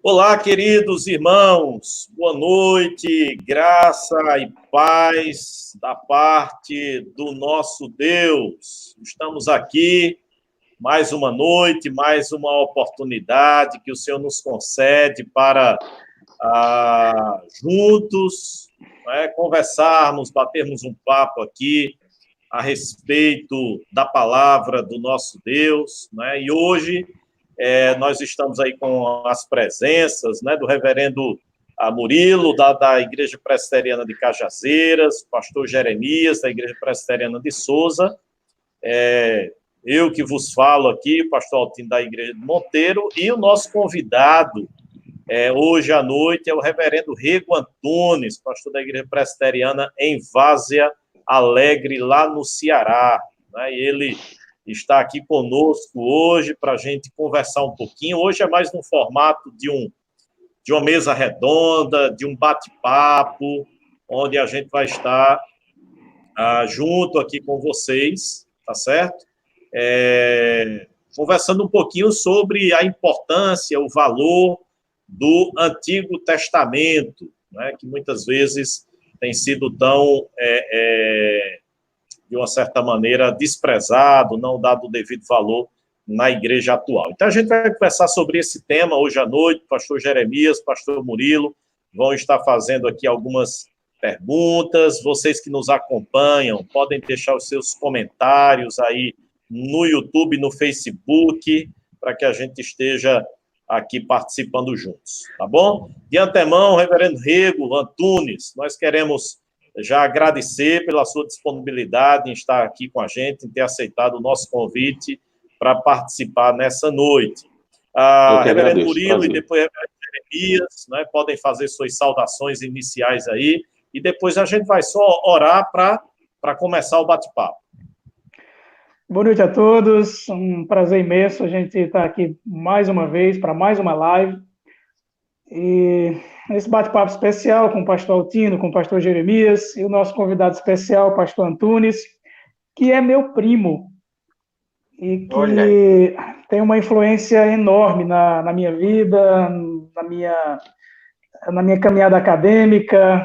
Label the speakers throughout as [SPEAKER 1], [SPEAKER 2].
[SPEAKER 1] Olá, queridos irmãos, boa noite, graça e paz da parte do nosso Deus. Estamos aqui mais uma noite, mais uma oportunidade que o Senhor nos concede para juntos conversarmos, batermos um papo aqui a respeito da palavra do nosso Deus, E hoje nós estamos aí com as presenças do reverendo Murilo, da Igreja Presbiteriana de Cajazeiras, pastor Jeremias, da Igreja Presbiteriana de Souza, eu que vos falo aqui, pastor Altino, da Igreja de Monteiro, e o nosso convidado hoje à noite é o reverendo Rego Antunes, pastor da Igreja Presbiteriana em Várzea Alegre, lá no Ceará, E ele está aqui conosco hoje para a gente conversar um pouquinho. Hoje é mais no formato de uma mesa redonda, de um bate-papo, onde a gente vai estar junto aqui com vocês, tá certo? Conversando um pouquinho sobre a importância, o valor do Antigo Testamento, que muitas vezes tem sido tão de uma certa maneira, desprezado, não dado o devido valor na igreja atual. Então, a gente vai conversar sobre esse tema hoje à noite. Pastor Jeremias, pastor Murilo vão estar fazendo aqui algumas perguntas. Vocês que nos acompanham podem deixar os seus comentários aí no YouTube, no Facebook, para que a gente esteja aqui participando juntos, tá bom? De antemão, reverendo Rego Antunes, nós queremos já agradecer pela sua disponibilidade em estar aqui com a gente, em ter aceitado o nosso convite para participar nessa noite. Reverendo Murilo e depois reverendo Jeremias, podem fazer suas saudações iniciais aí, e depois a gente vai só orar para começar o bate-papo.
[SPEAKER 2] Boa noite a todos, um prazer imenso a gente estar aqui mais uma vez para mais uma live. E esse bate-papo especial com o pastor Altino, com o pastor Jeremias, e o nosso convidado especial, o pastor Antunes, que é meu primo, e que tem uma influência enorme na minha vida, na minha caminhada acadêmica.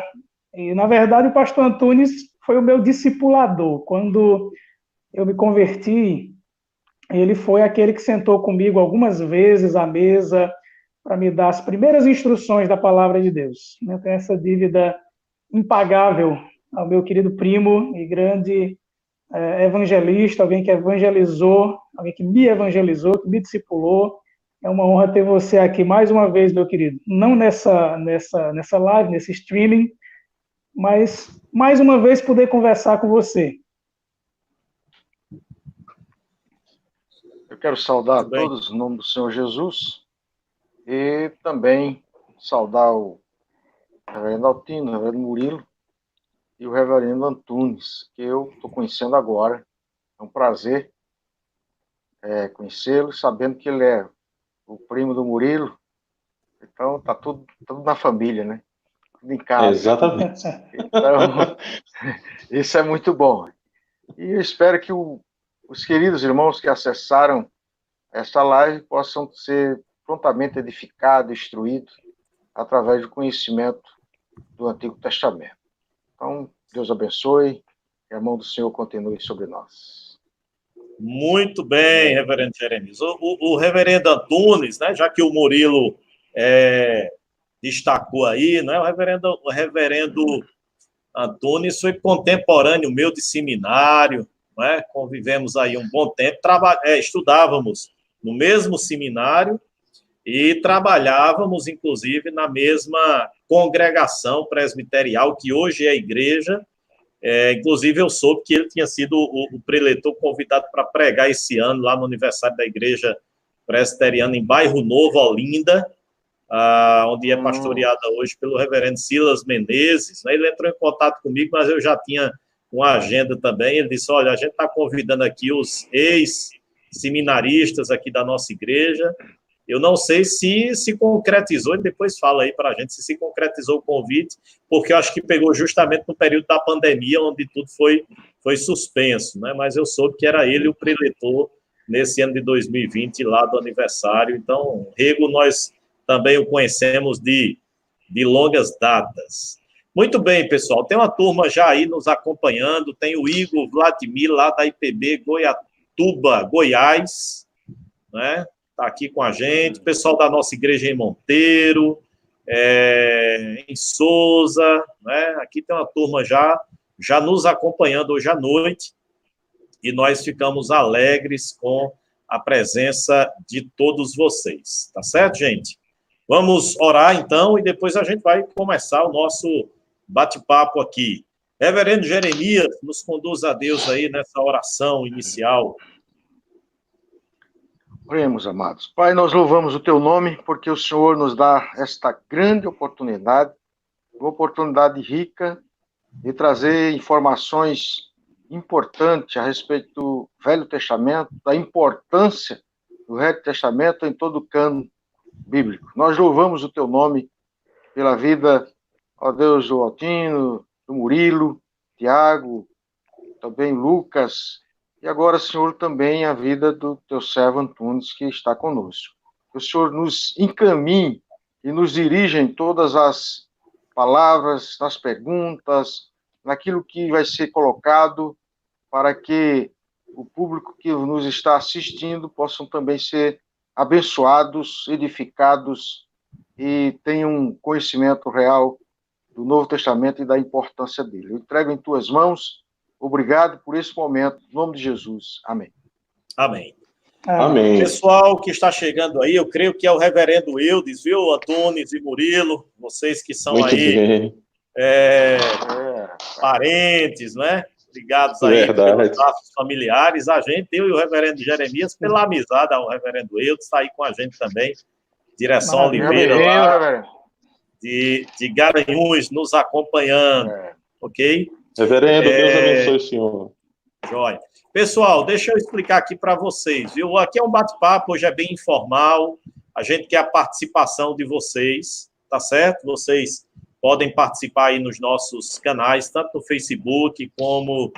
[SPEAKER 2] E, na verdade, o pastor Antunes foi o meu discipulador. Quando eu me converti, ele foi aquele que sentou comigo algumas vezes à mesa, para me dar as primeiras instruções da palavra de Deus. Eu tenho essa dívida impagável ao meu querido primo e grande evangelista, alguém que evangelizou, alguém que me evangelizou, que me discipulou. É uma honra ter você aqui mais uma vez, meu querido. Não nessa live, nesse streaming, mas mais uma vez poder conversar com você.
[SPEAKER 3] Eu quero saudar a todos em nome do Senhor Jesus. E também saudar o reverendo Altino, o reverendo Murilo e o reverendo Antunes, que eu estou conhecendo agora. É um prazer conhecê-lo, sabendo que ele é o primo do Murilo. Então, está tudo na família, né? Tudo em casa.
[SPEAKER 4] Exatamente.
[SPEAKER 3] Então, isso é muito bom. E eu espero que os queridos irmãos que acessaram esta live possam ser prontamente edificado, instruído, através do conhecimento do Antigo Testamento. Então, Deus abençoe, e a mão do Senhor continue sobre nós.
[SPEAKER 1] Muito bem, reverendo Jeremias. O reverendo Antunes, já que o Murilo destacou aí, o reverendo Antunes foi contemporâneo meu de seminário, convivemos aí um bom tempo, estudávamos no mesmo seminário, e trabalhávamos, inclusive, na mesma congregação presbiterial, que hoje é a igreja. Inclusive, eu soube que ele tinha sido o preletor convidado para pregar esse ano, lá no aniversário da Igreja Presbiteriana, em Bairro Novo, Olinda, onde é pastoreada hoje pelo reverendo Silas Menezes. Ele entrou em contato comigo, mas eu já tinha uma agenda também. Ele disse, olha, a gente está convidando aqui os ex-seminaristas aqui da nossa igreja. Eu não sei se concretizou, e depois fala aí para a gente se concretizou o convite, porque eu acho que pegou justamente no período da pandemia, onde tudo foi suspenso, Mas eu soube que era ele o preletor nesse ano de 2020, lá do aniversário. Então, Rego, nós também o conhecemos de longas datas. Muito bem, pessoal, tem uma turma já aí nos acompanhando, tem o Igor Vladimir, lá da IPB Goiatuba, Goiás, né? Está aqui com a gente, o pessoal da nossa igreja em Monteiro, em Souza, né? Aqui tem uma turma já nos acompanhando hoje à noite, e nós ficamos alegres com a presença de todos vocês, tá certo, gente? Vamos orar, então, e depois a gente vai começar o nosso bate-papo aqui. Reverendo Jeremias, nos conduz a Deus aí nessa oração inicial.
[SPEAKER 3] Oremos, amados. Pai, nós louvamos o teu nome, porque o Senhor nos dá esta grande oportunidade, uma oportunidade rica de trazer informações importantes a respeito do Velho Testamento, da importância do Velho Testamento em todo o cano bíblico. Nós louvamos o teu nome pela vida, ó Deus, do Altino, do Murilo, Tiago, também Lucas, e agora, Senhor, também a vida do teu servo Antunes, que está conosco. Que o Senhor nos encaminhe e nos dirija em todas as palavras, nas perguntas, naquilo que vai ser colocado, para que o público que nos está assistindo possam também ser abençoados, edificados e tenham um conhecimento real do Novo Testamento e da importância dele. Eu entrego em tuas mãos. Obrigado por esse momento. Em nome de Jesus. Amém.
[SPEAKER 1] Amém.
[SPEAKER 4] Amém.
[SPEAKER 1] Pessoal que está chegando aí, eu creio que é o reverendo Eudes, viu, Antunes e Murilo, vocês que são
[SPEAKER 4] Muito
[SPEAKER 1] aí
[SPEAKER 4] bem.
[SPEAKER 1] Parentes, né? Ligados aí
[SPEAKER 4] Verdade.
[SPEAKER 1] pelos laços familiares. A gente, eu e o reverendo Jeremias, pela amizade ao reverendo Eudes, está aí com a gente também. Direção Oliveira, lá, de Garanhuns, nos acompanhando. Ok?
[SPEAKER 4] Reverendo, Deus abençoe o senhor.
[SPEAKER 1] Joia. Pessoal, deixa eu explicar aqui para vocês, viu? Aqui é um bate-papo, hoje é bem informal, a gente quer a participação de vocês, tá certo? Vocês podem participar aí nos nossos canais, tanto no Facebook como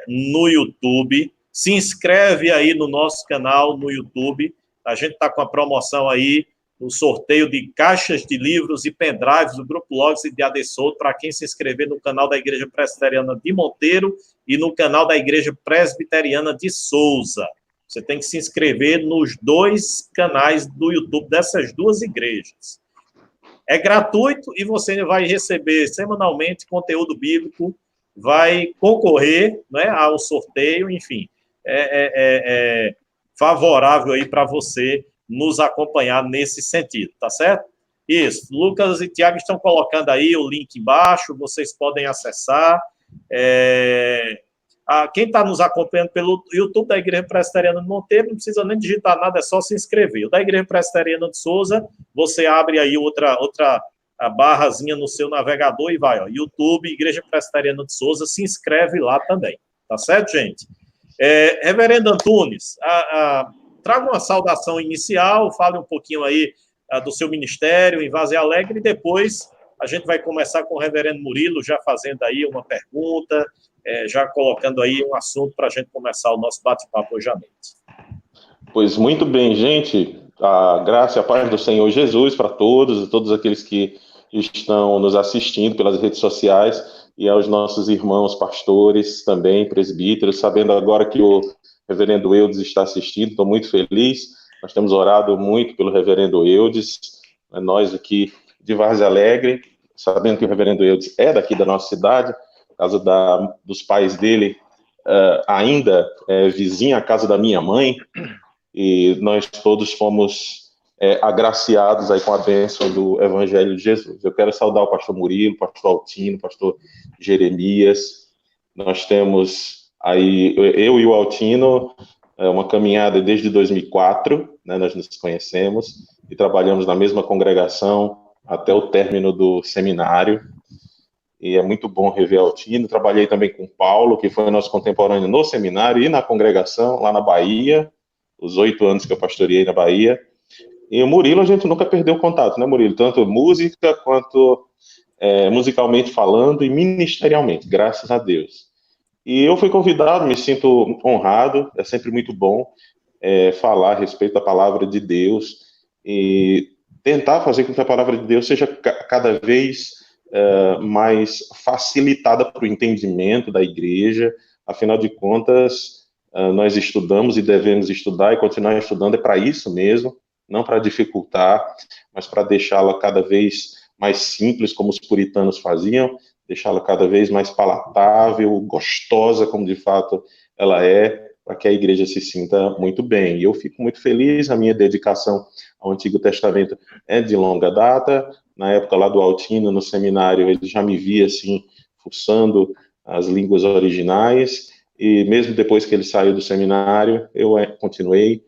[SPEAKER 1] no YouTube. Se inscreve aí no nosso canal no YouTube, a gente está com a promoção aí, o sorteio de caixas de livros e pendrives do Grupo Logos e de AD Souto, para quem se inscrever no canal da Igreja Presbiteriana de Monteiro e no canal da Igreja Presbiteriana de Souza. Você tem que se inscrever nos dois canais do YouTube dessas duas igrejas. É gratuito e você vai receber semanalmente conteúdo bíblico, vai concorrer, né, ao sorteio, enfim, é favorável aí para você nos acompanhar nesse sentido, tá certo? Isso, Lucas e Tiago estão colocando aí o link embaixo, vocês podem acessar. Quem está nos acompanhando pelo YouTube da Igreja Presbiteriana de Monteiro, não precisa nem digitar nada, é só se inscrever. O da Igreja Presbiteriana de Souza, você abre aí outra barrazinha no seu navegador e vai, ó, YouTube, Igreja Presbiteriana de Souza, se inscreve lá também, tá certo, gente? Reverendo Antunes, traga uma saudação inicial, fale um pouquinho aí do seu ministério em Várzea Alegre, e depois a gente vai começar com o reverendo Murilo, já fazendo aí uma pergunta, já colocando aí um assunto para a gente começar o nosso bate-papo hoje à noite.
[SPEAKER 4] Pois muito bem, gente, a graça e a paz do Senhor Jesus para todos aqueles que estão nos assistindo pelas redes sociais, e aos nossos irmãos pastores também, presbíteros, sabendo agora que o reverendo Eudes está assistindo, estou muito feliz. Nós temos orado muito pelo reverendo Eudes, nós aqui de Várzea Alegre, sabendo que o reverendo Eudes é daqui da nossa cidade, a casa dos pais dele ainda é vizinha à casa da minha mãe, e nós todos fomos agraciados aí com a bênção do Evangelho de Jesus. Eu quero saudar o pastor Murilo, o pastor Altino, o pastor Jeremias. Nós temos aí, eu e o Altino, uma caminhada desde 2004, né, nós nos conhecemos e trabalhamos na mesma congregação até o término do seminário, e é muito bom rever Altino. Trabalhei também com o Paulo, que foi nosso contemporâneo no seminário e na congregação, lá na Bahia, os 8 anos que eu pastoreei na Bahia. E o Murilo, a gente nunca perdeu contato, né, Murilo? Tanto música, quanto musicalmente falando e ministerialmente, graças a Deus. E eu fui convidado, me sinto honrado, é sempre muito bom falar a respeito da palavra de Deus, e tentar fazer com que a palavra de Deus seja cada vez mais facilitada para o entendimento da igreja. Afinal de contas, nós estudamos e devemos estudar e continuar estudando, é para isso mesmo, não para dificultar, mas para deixá-la cada vez mais simples, como os puritanos faziam, deixá-la cada vez mais palatável, gostosa, como de fato ela é, para que a igreja se sinta muito bem. E eu fico muito feliz, a minha dedicação ao Antigo Testamento é de longa data. Na época lá do Altino, no seminário, ele já me via assim, fuçando as línguas originais, e mesmo depois que ele saiu do seminário, eu continuei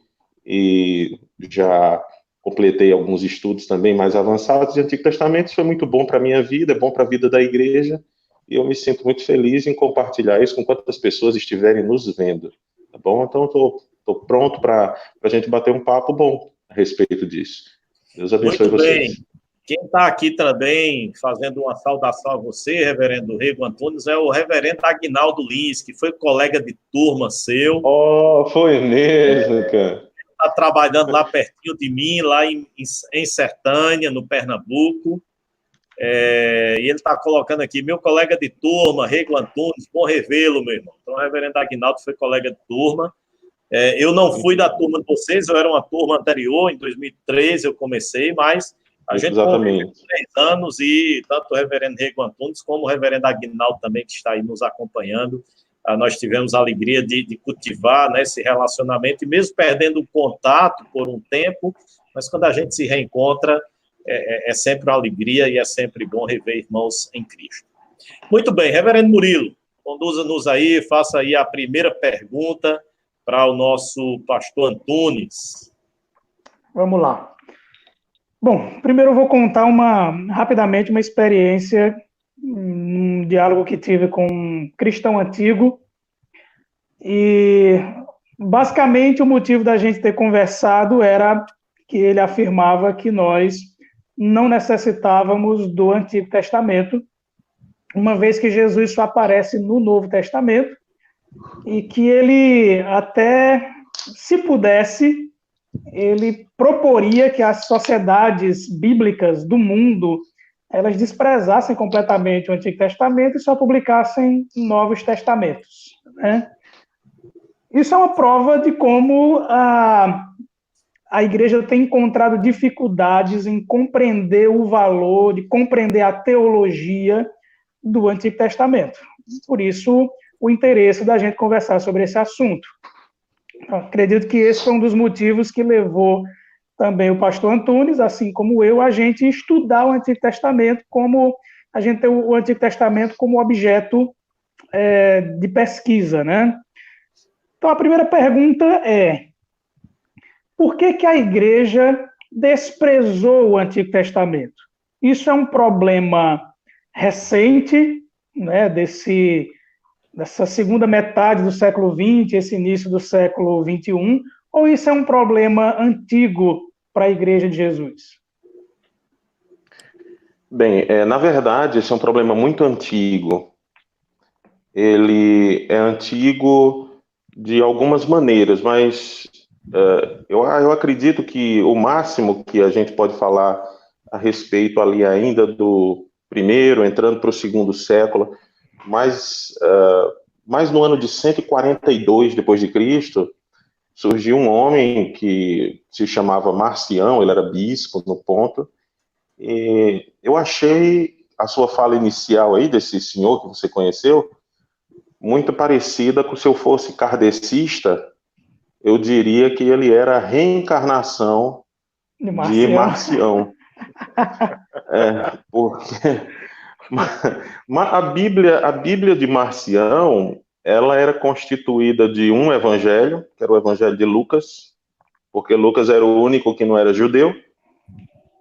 [SPEAKER 4] e já completei alguns estudos também mais avançados de Antigo Testamento. Isso foi muito bom para a minha vida, é bom para a vida da igreja, e eu me sinto muito feliz em compartilhar isso com quantas pessoas estiverem nos vendo, tá bom? Então, estou pronto para a gente bater um papo bom a respeito disso. Deus abençoe
[SPEAKER 1] muito
[SPEAKER 4] vocês.
[SPEAKER 1] Bem. Quem está aqui também fazendo uma saudação a você, reverendo Rego Antunes, é o reverendo Aguinaldo Lins, que foi colega de turma seu.
[SPEAKER 4] Oh, foi mesmo, cara.
[SPEAKER 1] Está trabalhando lá pertinho de mim, lá em Sertânia, no Pernambuco. E ele está colocando aqui, meu colega de turma, Rego Antunes, bom revê-lo, meu irmão. Então, o reverendo Aguinaldo foi colega de turma. Eu não fui da turma de vocês, eu era uma turma anterior, em 2013 eu comecei, mas a gente conviveu 3 anos e tanto o reverendo Rego Antunes como o reverendo Aguinaldo também, que está aí nos acompanhando, nós tivemos a alegria de cultivar, né, esse relacionamento, e mesmo perdendo o contato por um tempo, mas quando a gente se reencontra, é sempre uma alegria e é sempre bom rever irmãos em Cristo. Muito bem, reverendo Murilo, conduza-nos aí, faça aí a primeira pergunta para o nosso pastor Antunes.
[SPEAKER 2] Vamos lá. Bom, primeiro eu vou contar rapidamente uma experiência, um diálogo que tive com um cristão antigo, e basicamente o motivo da gente ter conversado era que ele afirmava que nós não necessitávamos do Antigo Testamento, uma vez que Jesus só aparece no Novo Testamento, e que ele até, se pudesse, ele proporia que as sociedades bíblicas do mundo, elas desprezassem completamente o Antigo Testamento e só publicassem Novos Testamentos, né? Isso é uma prova de como a igreja tem encontrado dificuldades em compreender o valor, de compreender a teologia do Antigo Testamento. Por isso, o interesse da gente conversar sobre esse assunto. Acredito que esse foi um dos motivos que levou também o pastor Antunes, assim como eu, a gente estudar o Antigo Testamento, como a gente tem o Antigo Testamento como objeto de pesquisa, né? Então, a primeira pergunta é: por que a igreja desprezou o Antigo Testamento? Isso é um problema recente, né, dessa segunda metade do século XX, esse início do século XXI, ou isso é um problema antigo para a Igreja de Jesus?
[SPEAKER 4] Bem, na verdade, esse é um problema muito antigo. Ele é antigo de algumas maneiras, mas eu acredito que o máximo que a gente pode falar a respeito ali ainda do primeiro, entrando para o segundo século, mas no ano de 142 depois de Cristo, surgiu um homem que se chamava Marcião, ele era bispo no Ponto, e eu achei a sua fala inicial aí, desse senhor que você conheceu, muito parecida com, se eu fosse kardecista, eu diria que ele era a reencarnação de Marcião. Porque a Bíblia de Marcião, ela era constituída de um evangelho, que era o evangelho de Lucas, porque Lucas era o único que não era judeu,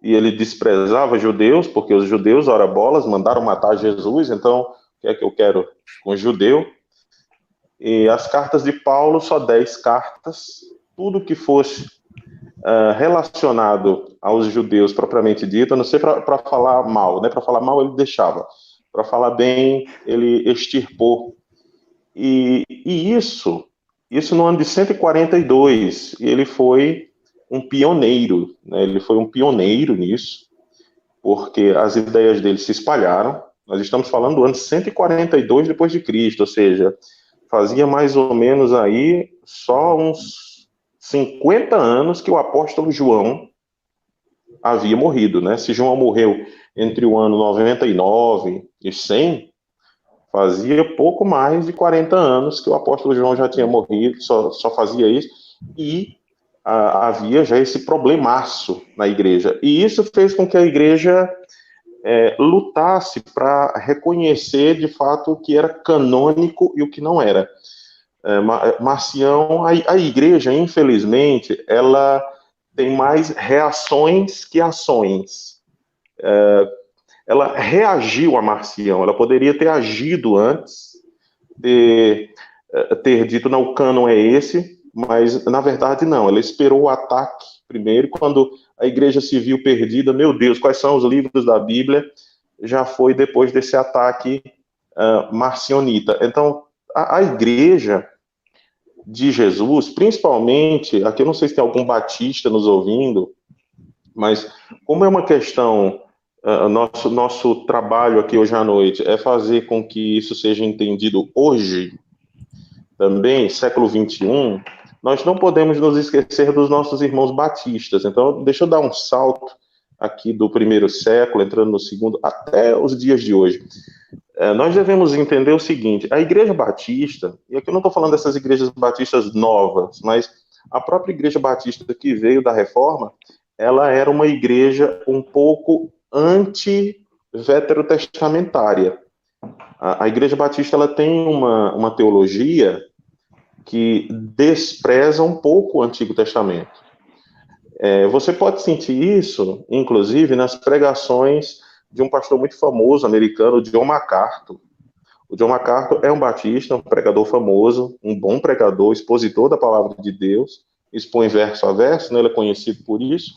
[SPEAKER 4] e ele desprezava judeus, porque os judeus, ora bolas, mandaram matar Jesus, então, o que é que eu quero com judeu? E as cartas de Paulo, só 10 cartas, tudo que fosse relacionado aos judeus propriamente dito, a não ser para falar mal, né? Para falar mal ele deixava, para falar bem ele extirpou. E isso no ano de 142, ele foi um pioneiro, né? Ele foi um pioneiro nisso, porque as ideias dele se espalharam. Nós estamos falando do ano 142 depois de Cristo, ou seja, fazia mais ou menos aí só uns 50 anos que o apóstolo João havia morrido, né? Se João morreu entre o ano 99 e 100, fazia pouco mais de 40 anos que o apóstolo João já tinha morrido, só fazia isso, e havia já esse problemaço na igreja. E isso fez com que a igreja lutasse para reconhecer, de fato, o que era canônico e o que não era. Marcião, a igreja, infelizmente, ela tem mais reações que ações. Ela reagiu a Marcião, ela poderia ter agido antes, ter dito, não, o cânon é esse, mas, na verdade, não. Ela esperou o ataque primeiro, e quando a igreja se viu perdida, meu Deus, quais são os livros da Bíblia? Já foi depois desse ataque marcionita. Então, a igreja de Jesus, principalmente, aqui eu não sei se tem algum batista nos ouvindo, mas como é uma questão, nosso trabalho aqui hoje à noite é fazer com que isso seja entendido hoje, também, século XXI, nós não podemos nos esquecer dos nossos irmãos batistas. Então, deixa eu dar um salto aqui do primeiro século, entrando no segundo, até os dias de hoje. Nós devemos entender o seguinte: a igreja batista, e aqui eu não estou falando dessas igrejas batistas novas, mas a própria igreja batista que veio da Reforma, ela era uma igreja um pouco anti-veterotestamentária. A igreja batista, ela tem uma teologia que despreza um pouco o Antigo Testamento. Você pode sentir isso, inclusive, nas pregações de um pastor muito famoso americano, John MacArthur. O John MacArthur é um batista, um pregador famoso, um bom pregador, expositor da palavra de Deus, expõe verso a verso, né, ele é conhecido por isso,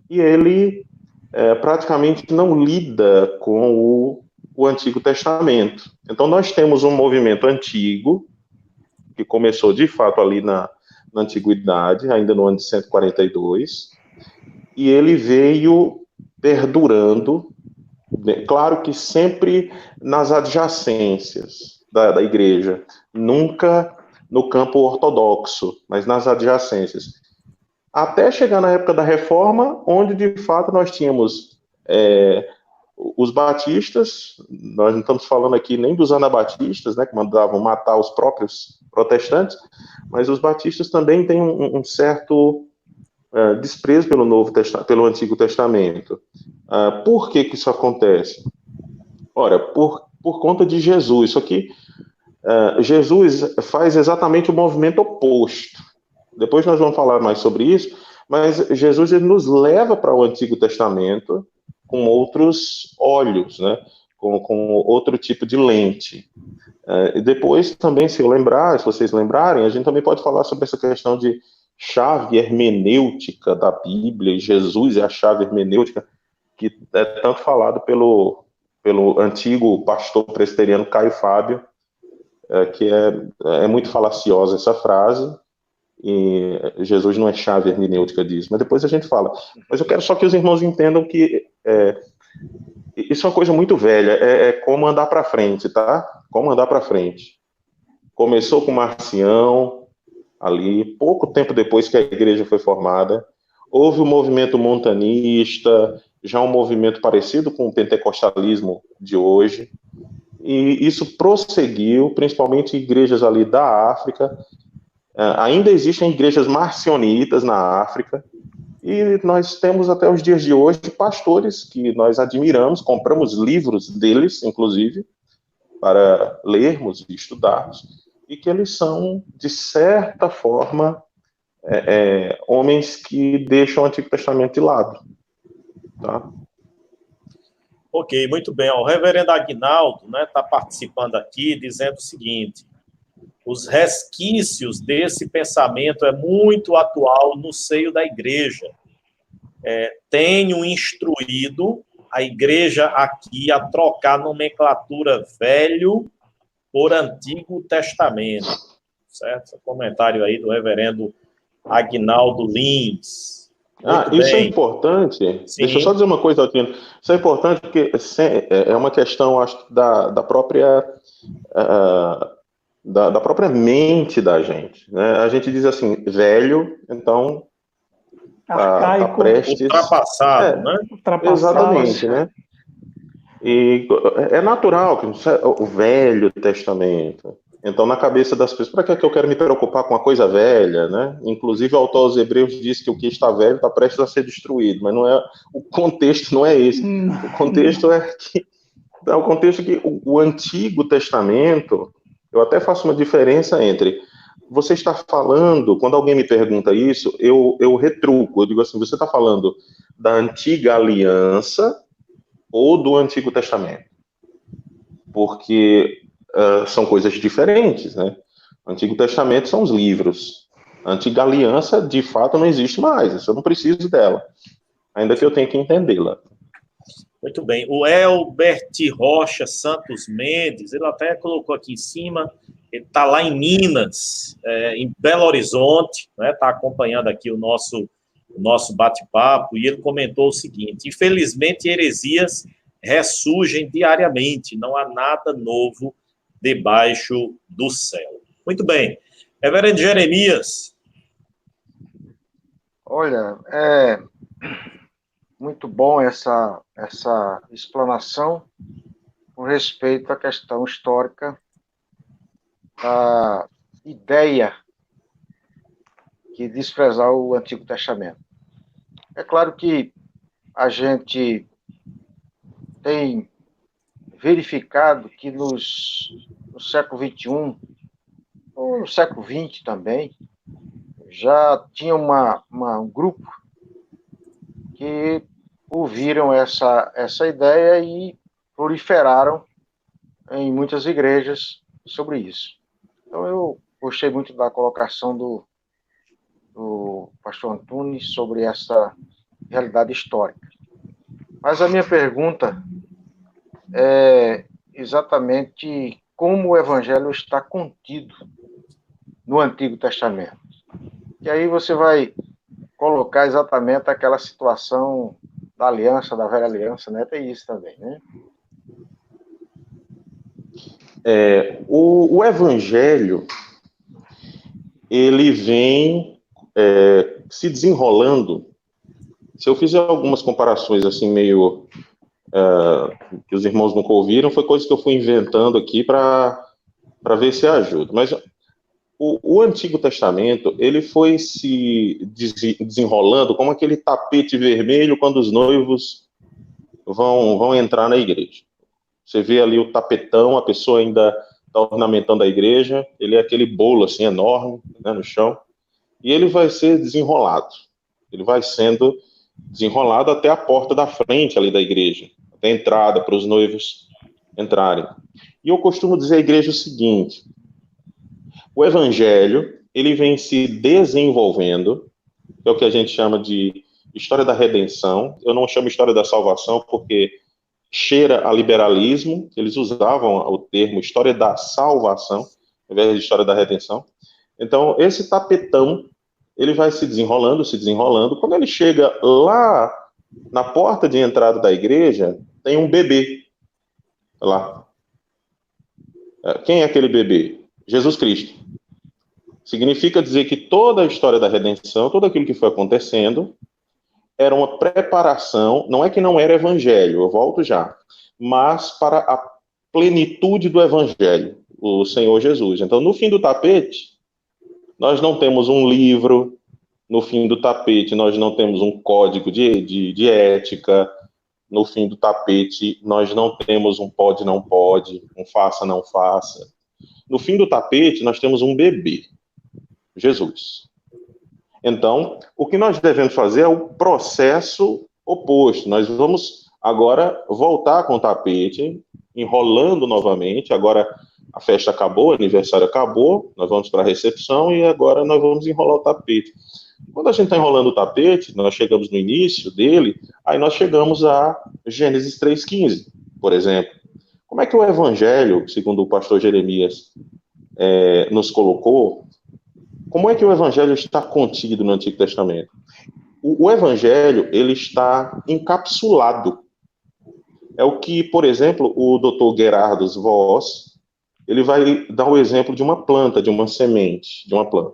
[SPEAKER 4] e ele praticamente não lida com o Antigo Testamento. Então, nós temos um movimento antigo, que começou, de fato, ali na Antiguidade, ainda no ano de 142, e ele veio perdurando, claro que sempre nas adjacências da igreja, nunca no campo ortodoxo, mas nas adjacências. Até chegar na época da Reforma, onde, de fato, nós tínhamos os batistas, nós não estamos falando aqui nem dos anabatistas, né, que mandavam matar os próprios protestantes, mas os batistas também têm um certo desprezo pelo Antigo Testamento. Por que isso acontece? Ora, por conta de Jesus. Só que Jesus faz exatamente o movimento oposto. Depois nós vamos falar mais sobre isso, mas Jesus ele nos leva para o Antigo Testamento com outros olhos, né? Com outro tipo de lente. E depois também, se vocês lembrarem, a gente também pode falar sobre essa questão de chave hermenêutica da Bíblia, e Jesus é a chave hermenêutica, que é tanto falado pelo antigo pastor presbiteriano Caio Fábio, que é muito falaciosa essa frase, e Jesus não é chave hermenêutica disso, mas depois a gente fala. Mas eu quero só que os irmãos entendam que isso é uma coisa muito velha, é como andar para frente, tá? Como andar para frente. Começou com Marcião, ali, pouco tempo depois que a igreja foi formada, houve o movimento montanista, já um movimento parecido com o pentecostalismo de hoje, e isso prosseguiu, principalmente em igrejas ali da África. Ainda existem igrejas marcionitas na África, e nós temos até os dias de hoje pastores que nós admiramos, compramos livros deles, inclusive, para lermos e estudarmos, e que eles são, de certa forma, homens que deixam o Antigo Testamento de lado. Tá?
[SPEAKER 1] Ok, muito bem. O reverendo Aguinaldo está participando aqui, dizendo o seguinte: os resquícios desse pensamento é muito atual no seio da igreja. Tenho instruído a igreja aqui a trocar nomenclatura Velho por Antigo Testamento. Certo? Esse comentário aí do reverendo Aguinaldo Lins.
[SPEAKER 4] Isso é importante.
[SPEAKER 1] Sim.
[SPEAKER 4] Deixa eu só dizer uma coisa, Altino. Isso é importante porque é uma questão, acho, da própria da própria mente da gente, né? A gente diz assim, velho, então tá prestes...
[SPEAKER 1] Ultrapassado, né?
[SPEAKER 4] Exatamente, né? E é natural que o Velho Testamento. Então, na cabeça das pessoas, para que eu quero me preocupar com a coisa velha, né? Inclusive, o autor aos Hebreus diz que o que está velho está prestes a ser destruído, mas não é, o contexto não é esse. O contexto que o Antigo Testamento, eu até faço uma diferença entre você está falando, quando alguém me pergunta isso, eu retruco, eu digo assim, você está falando da Antiga Aliança ou do Antigo Testamento? Porque são coisas diferentes, né? O Antigo Testamento são os livros. A Antiga Aliança, de fato, não existe mais. Isso eu não preciso dela. Ainda que eu tenha que entendê-la.
[SPEAKER 1] Muito bem. O Elbert Rocha Santos Mendes, ele até colocou aqui em cima, ele está lá em Minas, em Belo Horizonte, né? Está acompanhando aqui o nosso bate-papo, e ele comentou o seguinte: infelizmente, heresias ressurgem diariamente, não há nada novo debaixo do céu. Muito bem. Reverendo Jeremias.
[SPEAKER 3] Olha, muito bom essa explanação com respeito à questão histórica da ideia de desprezar o Antigo Testamento. É claro que a gente tem verificado que no século XXI, ou no século XX também, já tinha um grupo que ouviram essa ideia e proliferaram em muitas igrejas sobre isso. Então, eu gostei muito da colocação do pastor Antunes sobre essa realidade histórica. Mas a minha pergunta é exatamente como o Evangelho está contido no Antigo Testamento. E aí você vai colocar exatamente aquela situação da aliança, da velha aliança, né? Tem isso também, né?
[SPEAKER 4] O Evangelho, ele vem se desenrolando. Se eu fizer algumas comparações assim meio que os irmãos nunca ouviram, foi coisa que eu fui inventando aqui para ver se ajuda. Mas o Antigo Testamento, ele foi se desenrolando como aquele tapete vermelho quando os noivos vão entrar na igreja. Você vê ali o tapetão, a pessoa ainda está ornamentando a igreja, ele é aquele bolo assim enorme, né, no chão, e ele vai ser desenrolado. Ele vai sendo desenrolado até a porta da frente ali da igreja, até a entrada para os noivos entrarem. E eu costumo dizer à igreja o seguinte: o Evangelho, ele vem se desenvolvendo, é o que a gente chama de história da redenção. Eu não chamo história da salvação porque cheira a liberalismo. Eles usavam o termo história da salvação, ao invés de história da redenção. Então, esse tapetão, ele vai se desenrolando. Quando ele chega lá na porta de entrada da igreja, tem um bebê lá. Quem é aquele bebê? Jesus Cristo. Significa dizer que toda a história da redenção, tudo aquilo que foi acontecendo, era uma preparação, não é que não era evangelho, eu volto já, mas para a plenitude do evangelho, o Senhor Jesus. Então, no fim do tapete, nós não temos um livro, no fim do tapete, nós não temos um código de ética, no fim do tapete, nós não temos um pode, não pode, um faça, não faça. No fim do tapete, nós temos um bebê, Jesus. Então, o que nós devemos fazer é o processo oposto. Nós vamos agora voltar com o tapete, enrolando novamente. Agora a festa acabou, o aniversário acabou, nós vamos para a recepção e agora nós vamos enrolar o tapete. Quando a gente está enrolando o tapete, nós chegamos no início dele, aí nós chegamos a Gênesis 3,15, por exemplo. Como é que o Evangelho, segundo o pastor Jeremias nos colocou, como é que o Evangelho está contido no Antigo Testamento? o evangelho, ele está encapsulado. É o que, por exemplo, o Dr. Gerardo Voss, ele vai dar o exemplo de uma planta, de uma semente, de uma planta.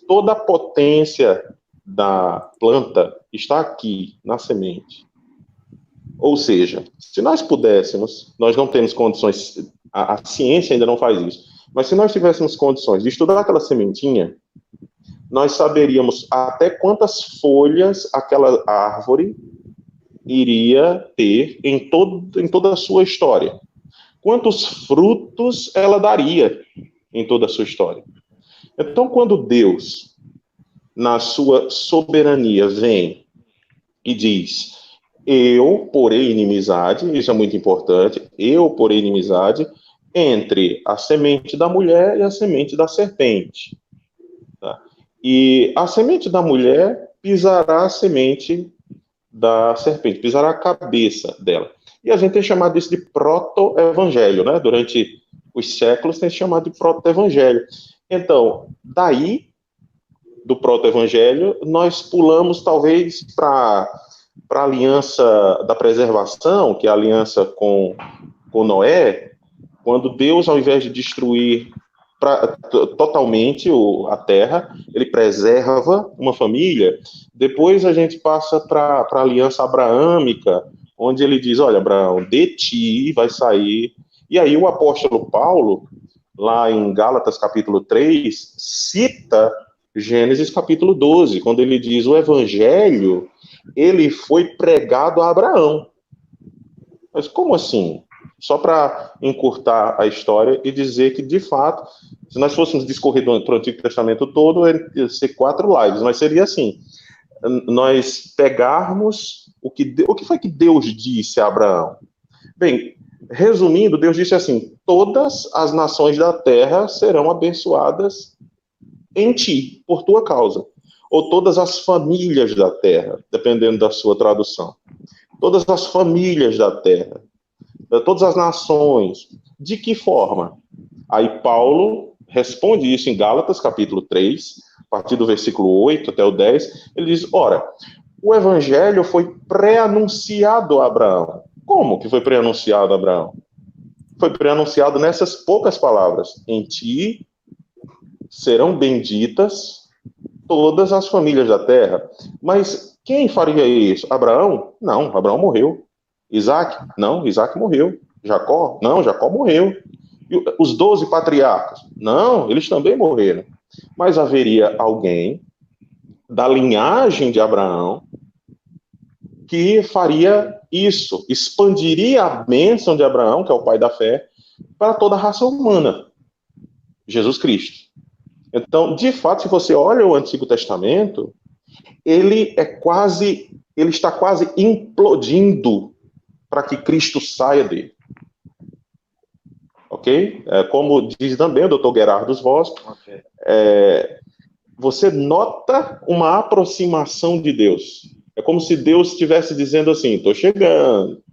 [SPEAKER 4] Toda a potência da planta está aqui, na semente. Ou seja, se nós pudéssemos, nós não temos condições, a ciência ainda não faz isso, mas se nós tivéssemos condições de estudar aquela sementinha, nós saberíamos até quantas folhas aquela árvore iria ter em toda a sua história. Quantos frutos ela daria em toda a sua história. Então, quando Deus, na sua soberania, vem e diz: eu porei inimizade, isso é muito importante, eu porei inimizade entre a semente da mulher e a semente da serpente. Tá? E a semente da mulher pisará a semente da serpente, pisará a cabeça dela. E a gente tem chamado isso de proto-evangelho, né? Durante os séculos tem se chamado de proto-evangelho. Então, daí, do proto-evangelho, nós pulamos talvez para a aliança da preservação, que é a aliança com Noé, quando Deus, ao invés de destruir totalmente a terra, ele preserva uma família. Depois a gente passa para a aliança abraâmica, onde ele diz: olha, Abraão, de ti vai sair. E aí o apóstolo Paulo, lá em Gálatas capítulo 3, cita Gênesis capítulo 12, quando ele diz: o evangelho, ele foi pregado a Abraão. Mas como assim? Só para encurtar a história e dizer que, de fato, se nós fôssemos discorrer para o Antigo Testamento todo, ia ser 4 lives, mas seria assim: nós pegarmos o que foi que Deus disse a Abraão. Bem, resumindo, Deus disse assim: todas as nações da terra serão abençoadas em ti, por tua causa. Ou todas as famílias da terra, dependendo da sua tradução. Todas as famílias da terra. Todas as nações. De que forma? Aí Paulo responde isso em Gálatas, capítulo 3, a partir do versículo 8 até o 10. Ele diz: ora, o evangelho foi pré-anunciado a Abraão. Como que foi pré-anunciado a Abraão? Foi pré-anunciado nessas poucas palavras: em ti serão benditas todas as famílias da terra. Mas quem faria isso? Abraão? Não, Abraão morreu. Isaac? Não, Isaac morreu. Jacó? Não, Jacó morreu. E os 12 patriarcas? Não, eles também morreram. Mas haveria alguém da linhagem de Abraão que faria isso, expandiria a bênção de Abraão, que é o pai da fé, para toda a raça humana. Jesus Cristo. Então, de fato, se você olha o Antigo Testamento, ele está quase implodindo para que Cristo saia dele. Ok? Como diz também o Dr. Gerardo Voss, okay. Você nota uma aproximação de Deus. É como se Deus estivesse dizendo assim: estou chegando,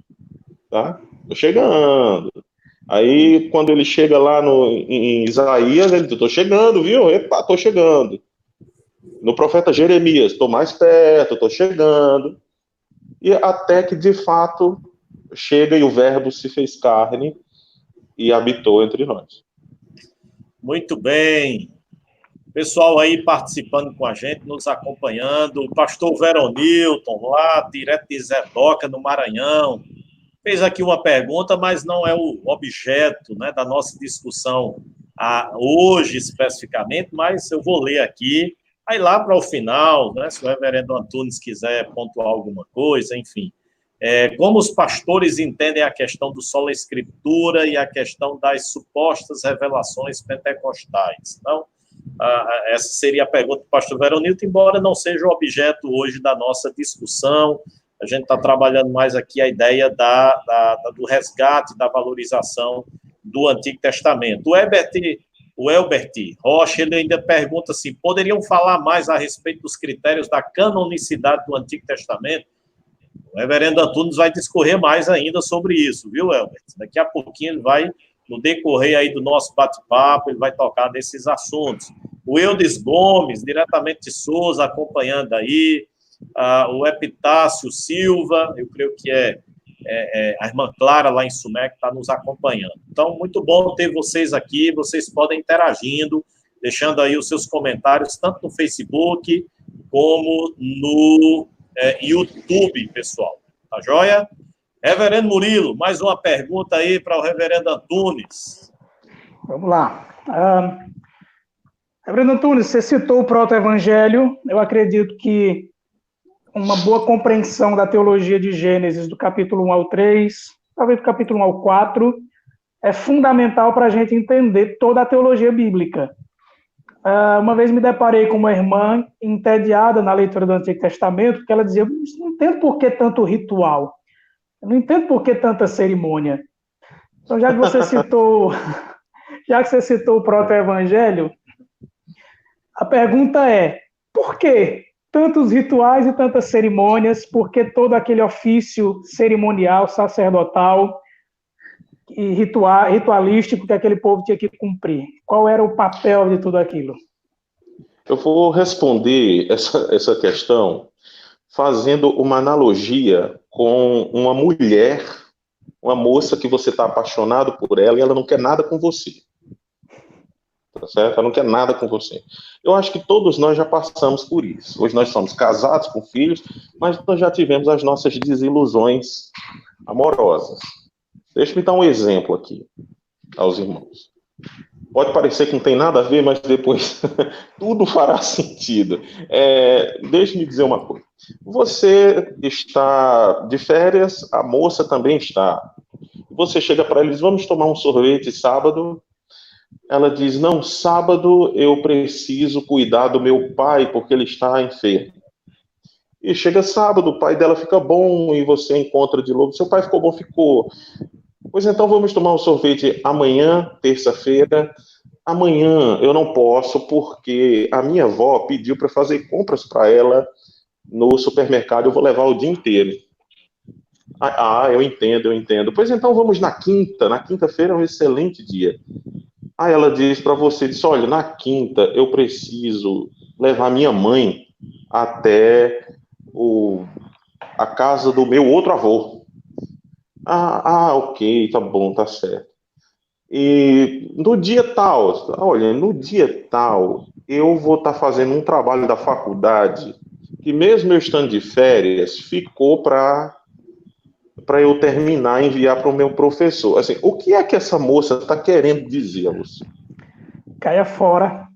[SPEAKER 4] tá? Estou chegando. Aí, quando ele chega lá em Isaías, ele diz: estou chegando, viu? Epa, estou chegando. No profeta Jeremias: estou mais perto, estou chegando. E até que, de fato, chega e o verbo se fez carne e habitou entre nós.
[SPEAKER 1] Muito bem. Pessoal aí participando com a gente, nos acompanhando. O pastor Veronilton, lá, direto de Zedoca, no Maranhão, fez aqui uma pergunta, mas não é o objeto, né, da nossa discussão hoje especificamente, mas eu vou ler aqui. Aí lá para o final, né, se o reverendo Antunes quiser pontuar alguma coisa, enfim. Como os pastores entendem a questão do sola escritura e a questão das supostas revelações pentecostais? Então, essa seria a pergunta do pastor Veronilton, embora não seja o objeto hoje da nossa discussão. A gente está trabalhando mais aqui a ideia do resgate, da valorização do Antigo Testamento. O Elbert Rocha, ele ainda pergunta assim: poderiam falar mais a respeito dos critérios da canonicidade do Antigo Testamento? O reverendo Antunes vai discorrer mais ainda sobre isso, viu, Elbert? Daqui a pouquinho ele vai, no decorrer aí do nosso bate-papo, ele vai tocar nesses assuntos. O Eudes Gomes, diretamente de Souza, acompanhando aí. o Epitácio Silva, eu creio que é a irmã Clara, lá em Sumé, que está nos acompanhando. Então, muito bom ter vocês aqui, vocês podem interagindo, deixando aí os seus comentários, tanto no Facebook, como no YouTube, pessoal. Tá joia? Reverendo Murilo, mais uma pergunta aí para o reverendo Antunes.
[SPEAKER 2] Vamos lá. Reverendo Antunes, você citou o proto-evangelho. Eu acredito que uma boa compreensão da teologia de Gênesis, do capítulo 1 ao 3, talvez do capítulo 1 ao 4, é fundamental para a gente entender toda a teologia bíblica. Uma vez me deparei com uma irmã entediada na leitura do Antigo Testamento, porque ela dizia, não entendo por que tanto ritual, eu não entendo por que tanta cerimônia. Então, já que você citou o proto-evangelho, a pergunta é, por que tantos rituais e tantas cerimônias? Por que todo aquele ofício cerimonial, sacerdotal e ritualístico que aquele povo tinha que cumprir? Qual era o papel de tudo aquilo?
[SPEAKER 4] Eu vou responder essa questão fazendo uma analogia com uma mulher, uma moça que você está apaixonado por ela e ela não quer nada com você. Tá certo? Ela não quer nada com você. Eu acho que todos nós já passamos por isso. Hoje nós somos casados com filhos, mas nós já tivemos as nossas desilusões amorosas. Deixa-me dar um exemplo aqui aos irmãos. Pode parecer que não tem nada a ver, mas depois tudo fará sentido. Deixa-me dizer uma coisa. Você está de férias, a moça também está. Você chega para ela e diz, vamos tomar um sorvete sábado. Ela diz, não, sábado eu preciso cuidar do meu pai, porque ele está enfermo. E chega sábado, o pai dela fica bom, e você encontra de novo, seu pai ficou bom? Ficou. Pois então vamos tomar um sorvete amanhã, terça-feira. Amanhã eu não posso, porque a minha avó pediu para fazer compras para ela no supermercado, eu vou levar o dia inteiro. Eu entendo. Pois então vamos na quinta-feira é um excelente dia. Aí ela diz para você, olha, na quinta eu preciso levar minha mãe até a casa do meu outro avô. Ok, tá bom, tá certo. E no dia tal, eu vou estar fazendo um trabalho da faculdade que mesmo eu estando de férias, ficou para eu terminar e enviar para o meu professor. Assim, o que é que essa moça está querendo dizer, Lúcio?
[SPEAKER 2] Caia fora.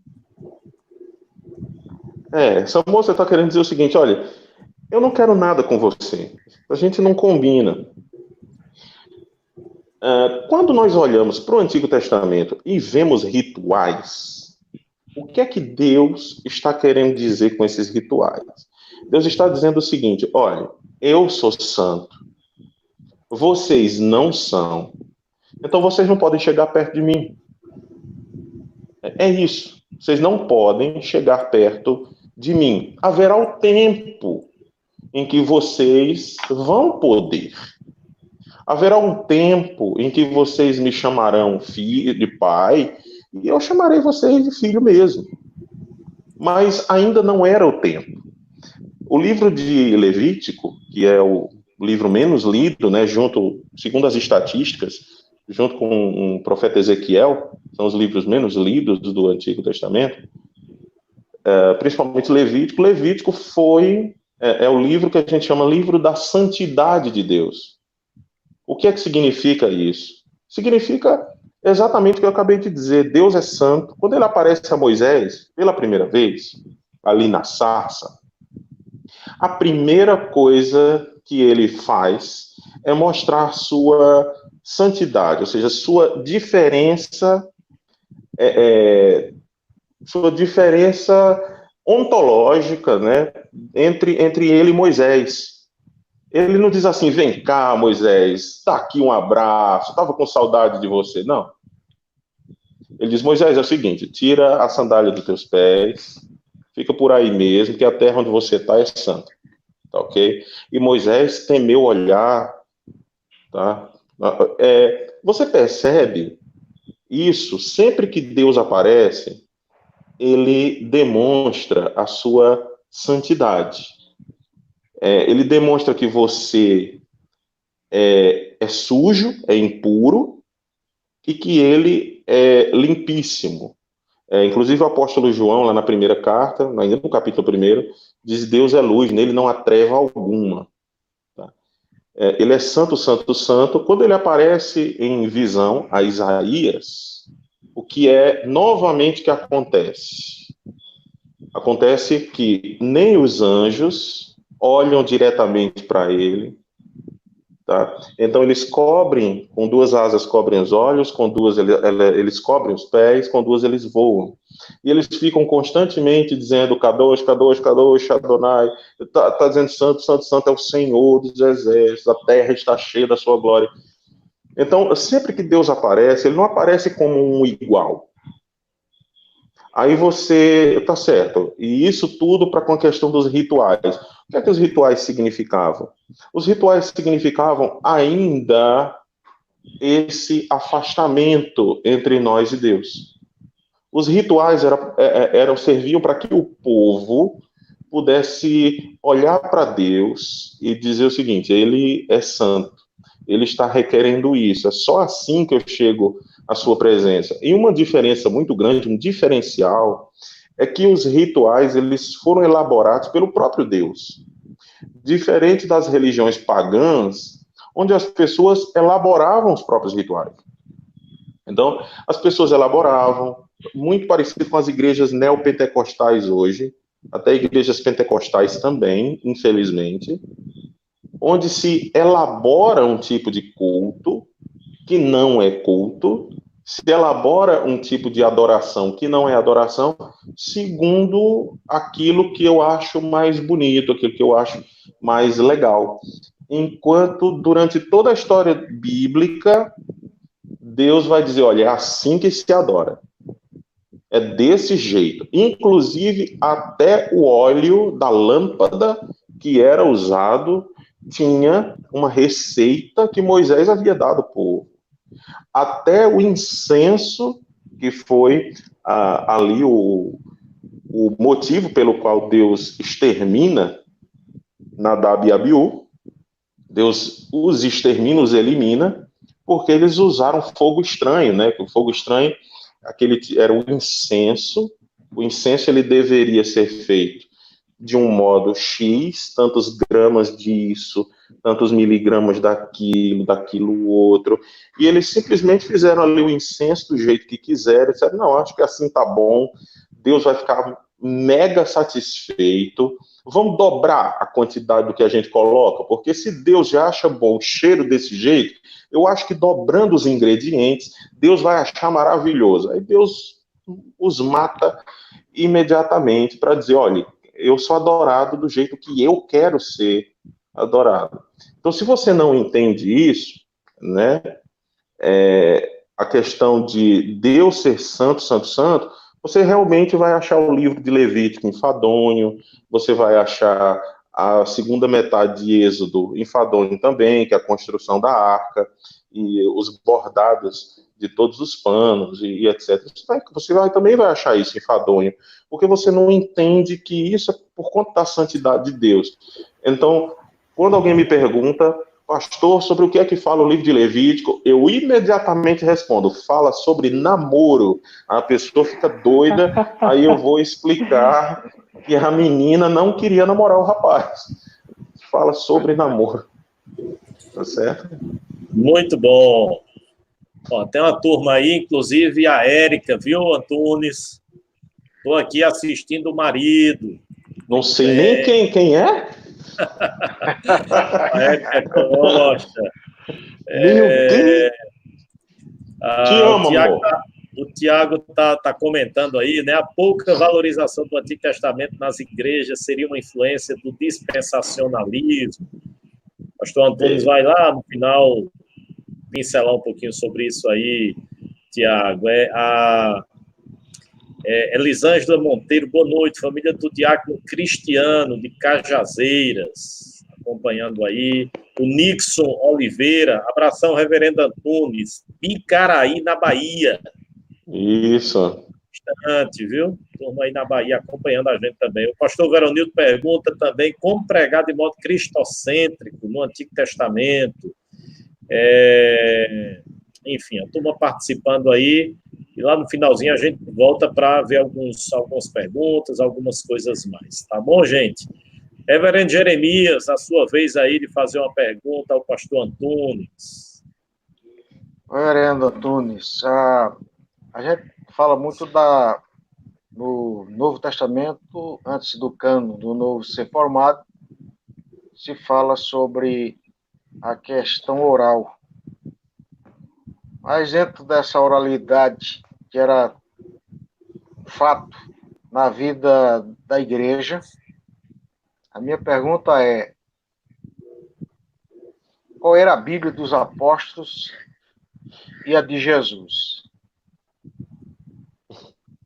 [SPEAKER 4] Essa moça está querendo dizer o seguinte, olha, eu não quero nada com você. A gente não combina. Quando nós olhamos para o Antigo Testamento e vemos rituais, o que é que Deus está querendo dizer com esses rituais? Deus está dizendo o seguinte, olha, eu sou santo, vocês não são, então vocês não podem chegar perto de mim. É isso, vocês não podem chegar perto de mim. Haverá o tempo em que vocês vão poder. Haverá um tempo em que vocês me chamarão filho, de pai, e eu chamarei vocês de filho mesmo. Mas ainda não era o tempo. O livro de Levítico, que é o livro menos lido, né, segundo as estatísticas, junto com o profeta Ezequiel, são os livros menos lidos do Antigo Testamento, principalmente Levítico. Levítico é o livro que a gente chama livro da santidade de Deus. O que é que significa isso? Significa exatamente o que eu acabei de dizer. Deus é santo. Quando ele aparece a Moisés, pela primeira vez, ali na sarça, a primeira coisa que ele faz é mostrar sua santidade, ou seja, sua diferença ontológica, né, entre ele e Moisés. Ele não diz assim, vem cá, Moisés, dá aqui um abraço, estava com saudade de você. Não. Ele diz, Moisés, é o seguinte, tira a sandália dos teus pés, fica por aí mesmo, que a terra onde você está é santa. Tá ok? E Moisés temeu olhar, tá? Você percebe isso, sempre que Deus aparece, ele demonstra a sua santidade. ele demonstra que você é sujo, é impuro, e que ele é limpíssimo. Inclusive o apóstolo João, lá na primeira carta, ainda no capítulo 1, diz: Deus é luz, nele não há treva alguma. Tá? Ele é santo, santo, santo. Quando ele aparece em visão a Isaías, o que é novamente que acontece? Acontece que nem os anjos olham diretamente para ele, tá? Então eles cobrem, com 2 asas cobrem os olhos, com 2 eles cobrem os pés, com 2 eles voam. E eles ficam constantemente dizendo: Kadosh, Kadosh, Kadosh, Adonai. Tá dizendo: Santo, Santo, Santo é o Senhor dos exércitos, a terra está cheia da sua glória. Então, sempre que Deus aparece, ele não aparece como um igual. Aí você, tá certo, e isso tudo para com a questão dos rituais. O que é que os rituais significavam? Os rituais significavam ainda esse afastamento entre nós e Deus. Os rituais serviam para que o povo pudesse olhar para Deus e dizer o seguinte: ele é santo, ele está requerendo isso, é só assim que eu chego à sua presença. E uma diferença muito grande, um diferencial, é que os rituais eles foram elaborados pelo próprio Deus. Diferente das religiões pagãs, onde as pessoas elaboravam os próprios rituais. Então, as pessoas elaboravam, muito parecido com as igrejas neopentecostais hoje, até igrejas pentecostais também, infelizmente, onde se elabora um tipo de culto que não é culto, se elabora um tipo de adoração que não é adoração, segundo aquilo que eu acho mais bonito, aquilo que eu acho mais legal. Enquanto, durante toda a história bíblica, Deus vai dizer: olha, é assim que se adora. É desse jeito. Inclusive, até o óleo da lâmpada que era usado tinha uma receita que Moisés havia dado ao povo. Até o incenso, que foi ali o motivo pelo qual Deus extermina Nadab e Abiú. Deus os extermina, os elimina, porque eles usaram fogo estranho, né? O fogo estranho, aquele era o incenso. O incenso ele deveria ser feito de um modo X, tantos gramas disso, tantos miligramas daquilo outro, e eles simplesmente fizeram ali o incenso do jeito que quiseram, e disseram: não, acho que assim tá bom, Deus vai ficar mega satisfeito, vamos dobrar a quantidade do que a gente coloca, porque se Deus já acha bom o cheiro desse jeito, eu acho que dobrando os ingredientes, Deus vai achar maravilhoso. Aí Deus os mata imediatamente para dizer: olha, eu sou adorado do jeito que eu quero ser adorado. Então, se você não entende isso, né, a questão de Deus ser santo, santo, santo, você realmente vai achar o livro de Levítico enfadonho, você vai achar a segunda metade de Êxodo enfadonho também, que é a construção da arca, e os bordados de todos os panos, e etc. Também vai achar isso enfadonho, porque você não entende que isso é por conta da santidade de Deus. Então, quando alguém me pergunta: pastor, sobre o que é que fala o livro de Levítico, eu imediatamente respondo: fala sobre namoro. A pessoa fica doida, aí eu vou explicar que a menina não queria namorar o rapaz. Fala sobre namoro. Tá certo?
[SPEAKER 1] Muito bom. Ó, tem uma turma aí, inclusive a Érica, viu, Antunes? Estou aqui assistindo o marido.
[SPEAKER 4] Não sei nem quem é.
[SPEAKER 1] A Érica Costa.
[SPEAKER 4] Meu Deus! Te amo, amor.
[SPEAKER 1] O Tiago tá comentando aí, né? A pouca valorização do Antigo Testamento nas igrejas seria uma influência do dispensacionalismo. O pastor Antunes vai lá no final pincelar um pouquinho sobre isso aí, Tiago. Elisângela Monteiro, boa noite, família do Diácono Cristiano, de Cajazeiras, acompanhando aí. O Nixon Oliveira, abração, reverendo Antunes, Bicaraí, na Bahia.
[SPEAKER 4] Isso.
[SPEAKER 1] Bastante, viu? turma aí na Bahia acompanhando a gente também. O pastor Veronildo pergunta também como pregar de modo cristocêntrico no Antigo Testamento. Enfim, a turma participando aí, e lá no finalzinho a gente volta para ver algumas perguntas, algumas coisas mais. Tá bom, gente? Reverendo Jeremias, a sua vez aí de fazer uma pergunta ao pastor Antunes.
[SPEAKER 3] Reverendo Antunes, a gente fala muito no Novo Testamento, antes do cânon do Novo ser formado, se fala sobre a questão oral. Mas dentro dessa oralidade, que era fato na vida da igreja, a minha pergunta é: qual era a Bíblia dos apóstolos e a de Jesus?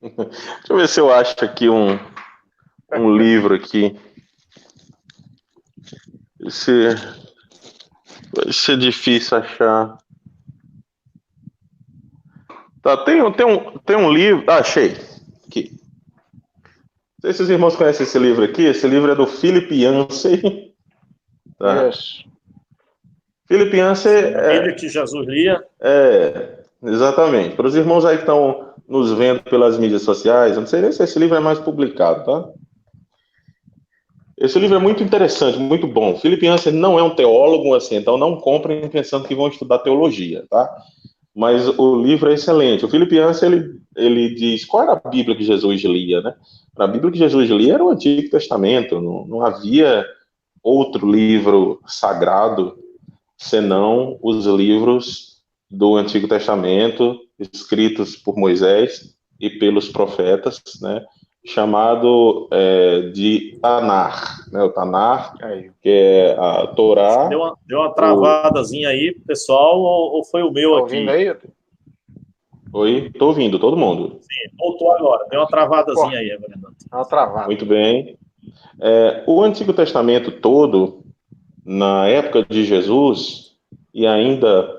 [SPEAKER 4] Deixa eu ver se eu acho aqui um livro aqui. Vai ser difícil achar. Tá, tem um livro. Ah, achei. Aqui. Não sei se os irmãos conhecem esse livro aqui. Esse livro é do Philip Yancey. Tá?
[SPEAKER 3] Isso.
[SPEAKER 4] Philip Yancey
[SPEAKER 1] Bíblia que Jesus lia.
[SPEAKER 4] Exatamente. Para os irmãos aí que estão nos vendo pelas mídias sociais, eu não sei nem se esse livro é mais publicado, tá? Esse livro é muito interessante, muito bom. Philip Yancey não é um teólogo, assim, então não comprem pensando que vão estudar teologia, tá? Mas o livro é excelente. O Philip Yancey, ele diz qual era a Bíblia que Jesus lia, né? A Bíblia que Jesus lia era o Antigo Testamento, não havia outro livro sagrado senão os livros do Antigo Testamento, escritos por Moisés e pelos profetas, né? Chamado de Tanar, né? O Tanar, que é a Torá.
[SPEAKER 1] Deu uma travadazinha aí, pessoal, ou foi o meu aqui?
[SPEAKER 3] Aí?
[SPEAKER 4] Oi, tô ouvindo, todo mundo.
[SPEAKER 1] Sim, voltou agora. Deu uma travadazinha aí, Reverendo.
[SPEAKER 3] Uma travada.
[SPEAKER 4] Muito bem. O Antigo Testamento todo, na época de Jesus, e ainda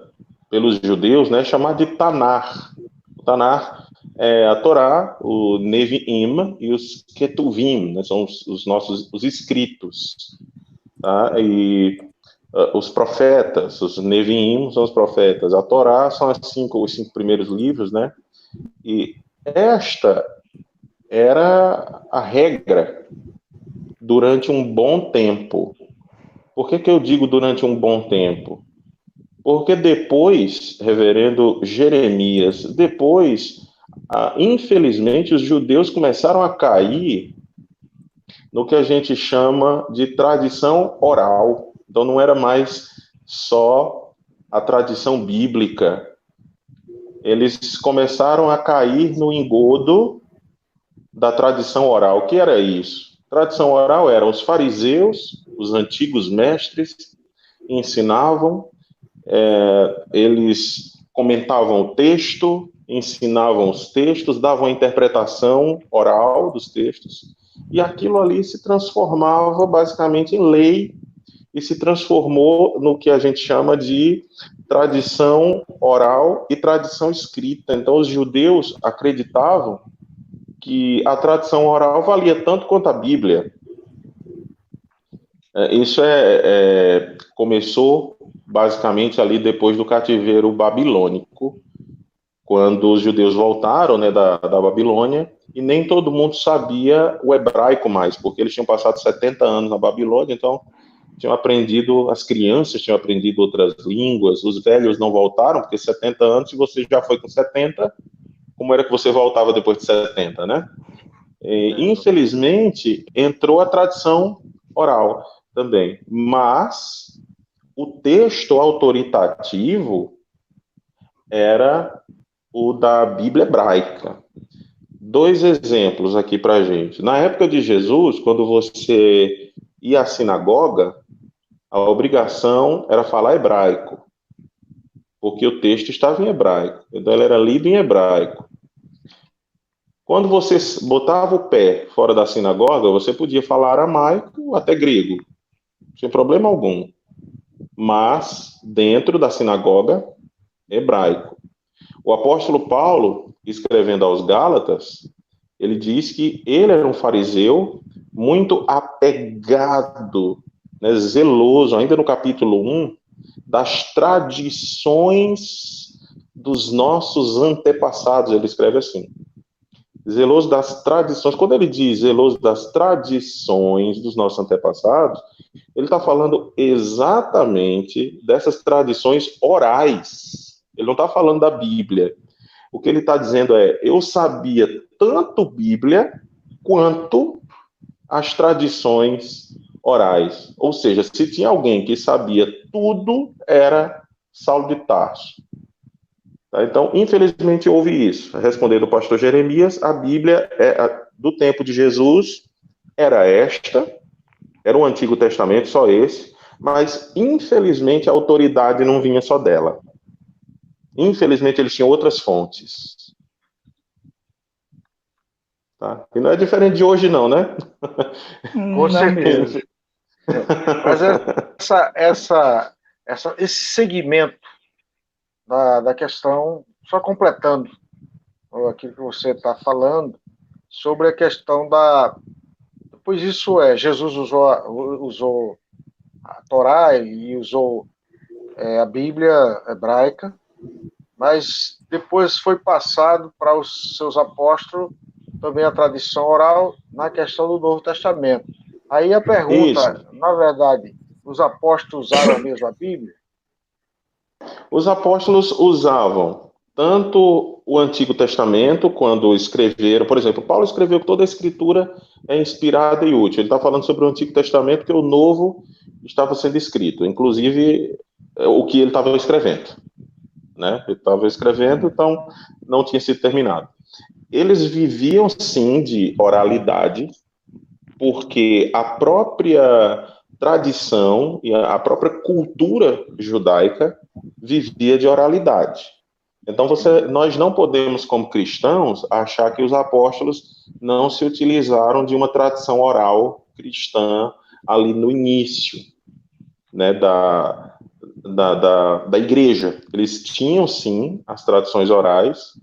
[SPEAKER 4] pelos judeus, né, chamado de Tanar. O Tanar é a Torá, o Neviim e os Ketuvim, né, são os escritos. Tá? E os profetas, os Neviim são os profetas, a Torá são os cinco primeiros livros, né? E esta era a regra durante um bom tempo. Por que eu digo durante um bom tempo? Porque depois, reverendo Jeremias, infelizmente, os judeus começaram a cair no que a gente chama de tradição oral. Então, não era mais só a tradição bíblica. Eles começaram a cair no engodo da tradição oral. O que era isso? Tradição oral eram os fariseus, os antigos mestres, ensinavam, eles comentavam o texto, ensinavam os textos, davam a interpretação oral dos textos, e aquilo ali se transformava basicamente em lei e se transformou no que a gente chama de tradição oral e tradição escrita. Então, os judeus acreditavam que a tradição oral valia tanto quanto a Bíblia. Isso começou basicamente ali depois do cativeiro babilônico, quando os judeus voltaram, né, da Babilônia, e nem todo mundo sabia o hebraico mais, porque eles tinham passado 70 anos na Babilônia, então tinham aprendido, as crianças tinham aprendido outras línguas, os velhos não voltaram, porque 70 anos, se você já foi com 70, como era que você voltava depois de 70, né? Infelizmente, entrou a tradição oral também, mas o texto autoritativo era o da Bíblia hebraica. 2 exemplos aqui para a gente. Na época de Jesus, quando você ia à sinagoga, a obrigação era falar hebraico, porque o texto estava em hebraico, então ele era lido em hebraico. Quando você botava o pé fora da sinagoga, você podia falar aramaico ou até grego, sem problema algum, mas dentro da sinagoga, hebraico. O apóstolo Paulo, escrevendo aos Gálatas, Ele diz que ele era um fariseu muito apegado, né, zeloso, ainda no capítulo 1, das tradições dos nossos antepassados. Ele escreve assim: zeloso das tradições. Quando ele diz zeloso das tradições dos nossos antepassados, ele está falando exatamente dessas tradições orais. Ele não está falando da Bíblia. O que ele está dizendo é: eu sabia tanto Bíblia quanto as tradições orais. Ou seja, se tinha alguém que sabia tudo, era Saulo de Tarso. Tá? Então, infelizmente, houve isso. Respondendo o pastor Jeremias, a Bíblia do tempo de Jesus era o Antigo Testamento, só esse, mas, infelizmente, a autoridade não vinha só dela. Infelizmente, eles tinham outras fontes. Tá? E não é diferente de hoje, não, né?
[SPEAKER 3] Com certeza. Mas esse segmento da questão, só completando aquilo que você está falando, sobre a questão pois isso Jesus usou a Torá e usou a Bíblia hebraica, mas depois foi passado para os seus apóstolos também a tradição oral na questão do Novo Testamento. Aí a pergunta, na verdade, os apóstolos usaram a mesma Bíblia?
[SPEAKER 4] Os apóstolos usavam tanto o Antigo Testamento, quando escreveram, por exemplo, Paulo escreveu que toda a Escritura é inspirada e útil. Ele está falando sobre o Antigo Testamento, que o Novo estava sendo escrito, inclusive o que ele estava escrevendo. Né? Ele estava escrevendo, então não tinha sido terminado. Eles viviam, sim, de oralidade, porque a própria tradição e a própria cultura judaica vivia de oralidade. Então, nós não podemos, como cristãos, achar que os apóstolos não se utilizaram de uma tradição oral cristã ali no início, né, da igreja. Eles tinham, sim, as tradições orais.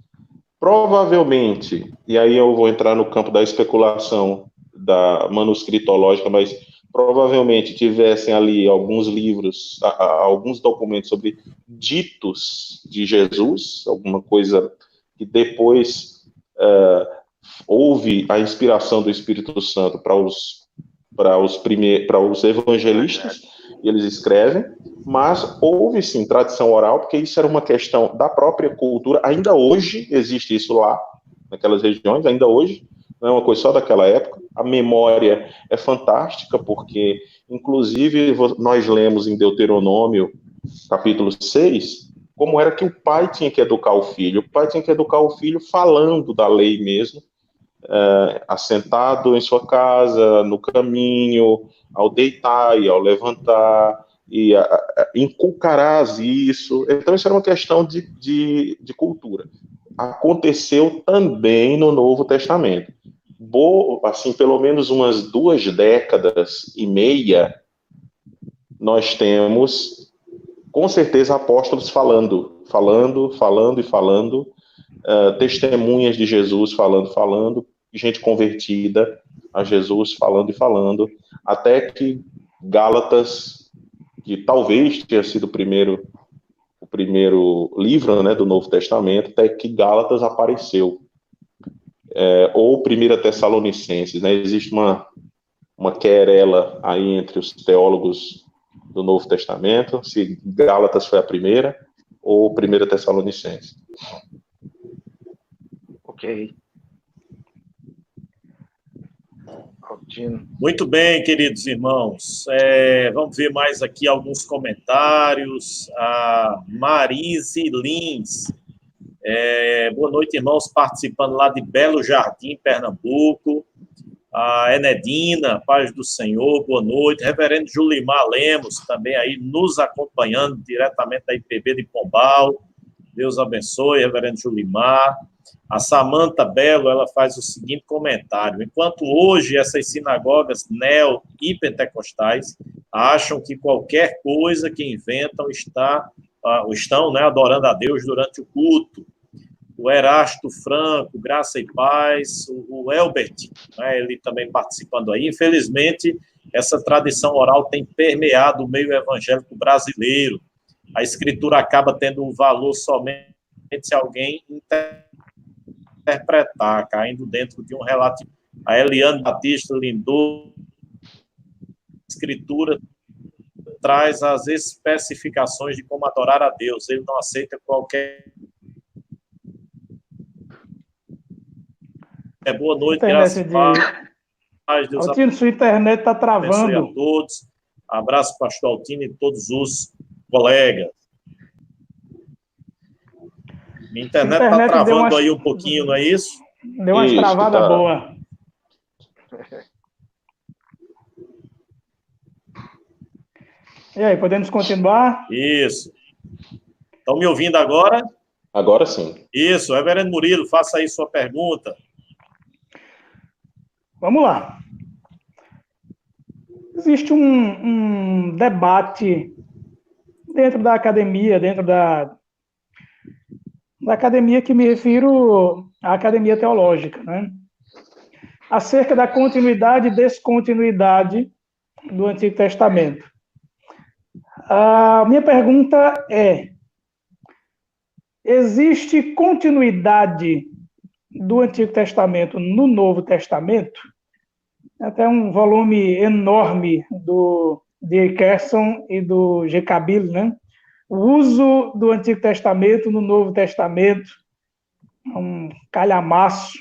[SPEAKER 4] Provavelmente, e aí eu vou entrar no campo da especulação da manuscritológica, mas provavelmente tivessem ali alguns livros, alguns documentos sobre ditos de Jesus, alguma coisa que depois houve a inspiração do Espírito Santo para os evangelistas, e eles escrevem, mas houve sim tradição oral, porque isso era uma questão da própria cultura. Ainda hoje existe isso lá, naquelas regiões, ainda hoje, não é uma coisa só daquela época. A memória é fantástica, porque, inclusive, nós lemos em Deuteronômio, capítulo 6, como era que o pai tinha que educar o filho. O pai tinha que educar o filho falando da lei mesmo, assentado em sua casa, no caminho, ao deitar e ao levantar, e inculcarás isso. Então, isso era uma questão de cultura. Aconteceu também no Novo Testamento. Assim, pelo menos umas 2 décadas e meia, nós temos, com certeza, apóstolos falando, testemunhas de Jesus falando, gente convertida a Jesus falando, até que Gálatas, que talvez tenha sido o primeiro livro, né, do Novo Testamento, até que Gálatas apareceu. Ou 1 Tessalonicenses, né? Existe uma querela aí entre os teólogos do Novo Testamento, se Gálatas foi a primeira, ou 1 Tessalonicenses.
[SPEAKER 3] Ok.
[SPEAKER 1] Muito bem, queridos irmãos. Vamos ver mais aqui alguns comentários. A Marise Lins. Boa noite, irmãos, participando lá de Belo Jardim, Pernambuco. A Enedina, paz do Senhor, boa noite. Reverendo Julimar Lemos, também aí nos acompanhando diretamente da IPB de Pombal. Deus abençoe, Reverendo Julimar. A Samanta Belo, ela faz o seguinte comentário: enquanto hoje essas sinagogas neo e pentecostais acham que qualquer coisa que inventam estão, né, adorando a Deus durante o culto, o Erasto Franco, Graça e Paz, o Elbert, né, ele também participando aí. Infelizmente, essa tradição oral tem permeado o meio evangélico brasileiro. A escritura acaba tendo um valor somente se alguém interpretar, caindo dentro de um relato. A Eliane Batista Lindoso, a escritura traz as especificações de como adorar a Deus. Ele não aceita qualquer... Boa noite, graças a Deus.
[SPEAKER 2] Altino, sua internet está travando.
[SPEAKER 1] A todos. Abraço, pastor Altino e todos os colegas. Minha internet está travando aí um pouquinho, não é isso?
[SPEAKER 2] Deu uma travada boa. E aí, podemos continuar?
[SPEAKER 1] Isso. Estão me ouvindo agora?
[SPEAKER 4] Agora sim.
[SPEAKER 1] Isso, reverendo Murilo, faça aí sua pergunta.
[SPEAKER 2] Vamos lá. Existe um debate dentro da academia, da academia que me refiro à academia teológica, né? Acerca da continuidade e descontinuidade do Antigo Testamento. A minha pergunta é: existe continuidade do Antigo Testamento no Novo Testamento? Até um volume enorme do D. Carson e do G. Kabyle, né? O uso do Antigo Testamento no Novo Testamento, um calhamaço.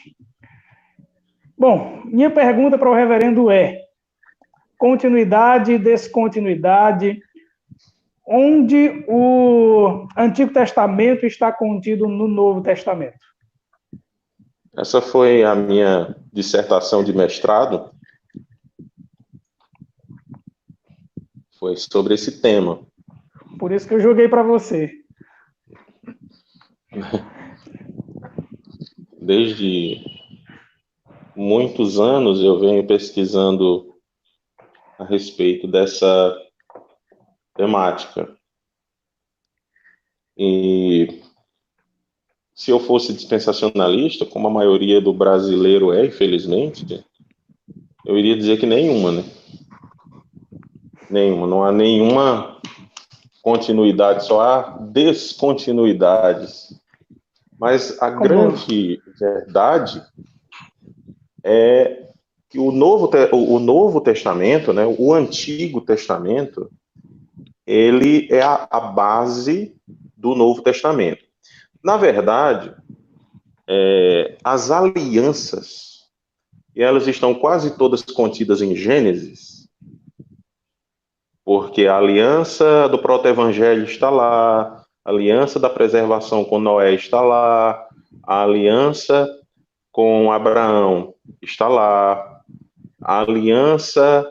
[SPEAKER 2] Bom, minha pergunta para o reverendo é: continuidade e descontinuidade, onde o Antigo Testamento está contido no Novo Testamento?
[SPEAKER 4] Essa foi a minha dissertação de mestrado. Foi sobre esse tema.
[SPEAKER 2] Por isso que eu joguei para você.
[SPEAKER 4] Desde muitos anos eu venho pesquisando a respeito dessa temática. E se eu fosse dispensacionalista, como a maioria do brasileiro é, infelizmente, eu iria dizer que nenhuma, né? Nenhuma, não há nenhuma continuidade, só há descontinuidades. Mas a grande verdade é que o Novo Testamento, né, o Antigo Testamento, ele é a base do Novo Testamento. Na verdade, as alianças, e elas estão quase todas contidas em Gênesis, porque a aliança do proto-evangelho está lá, a aliança da preservação com Noé está lá, a aliança com Abraão está lá, a aliança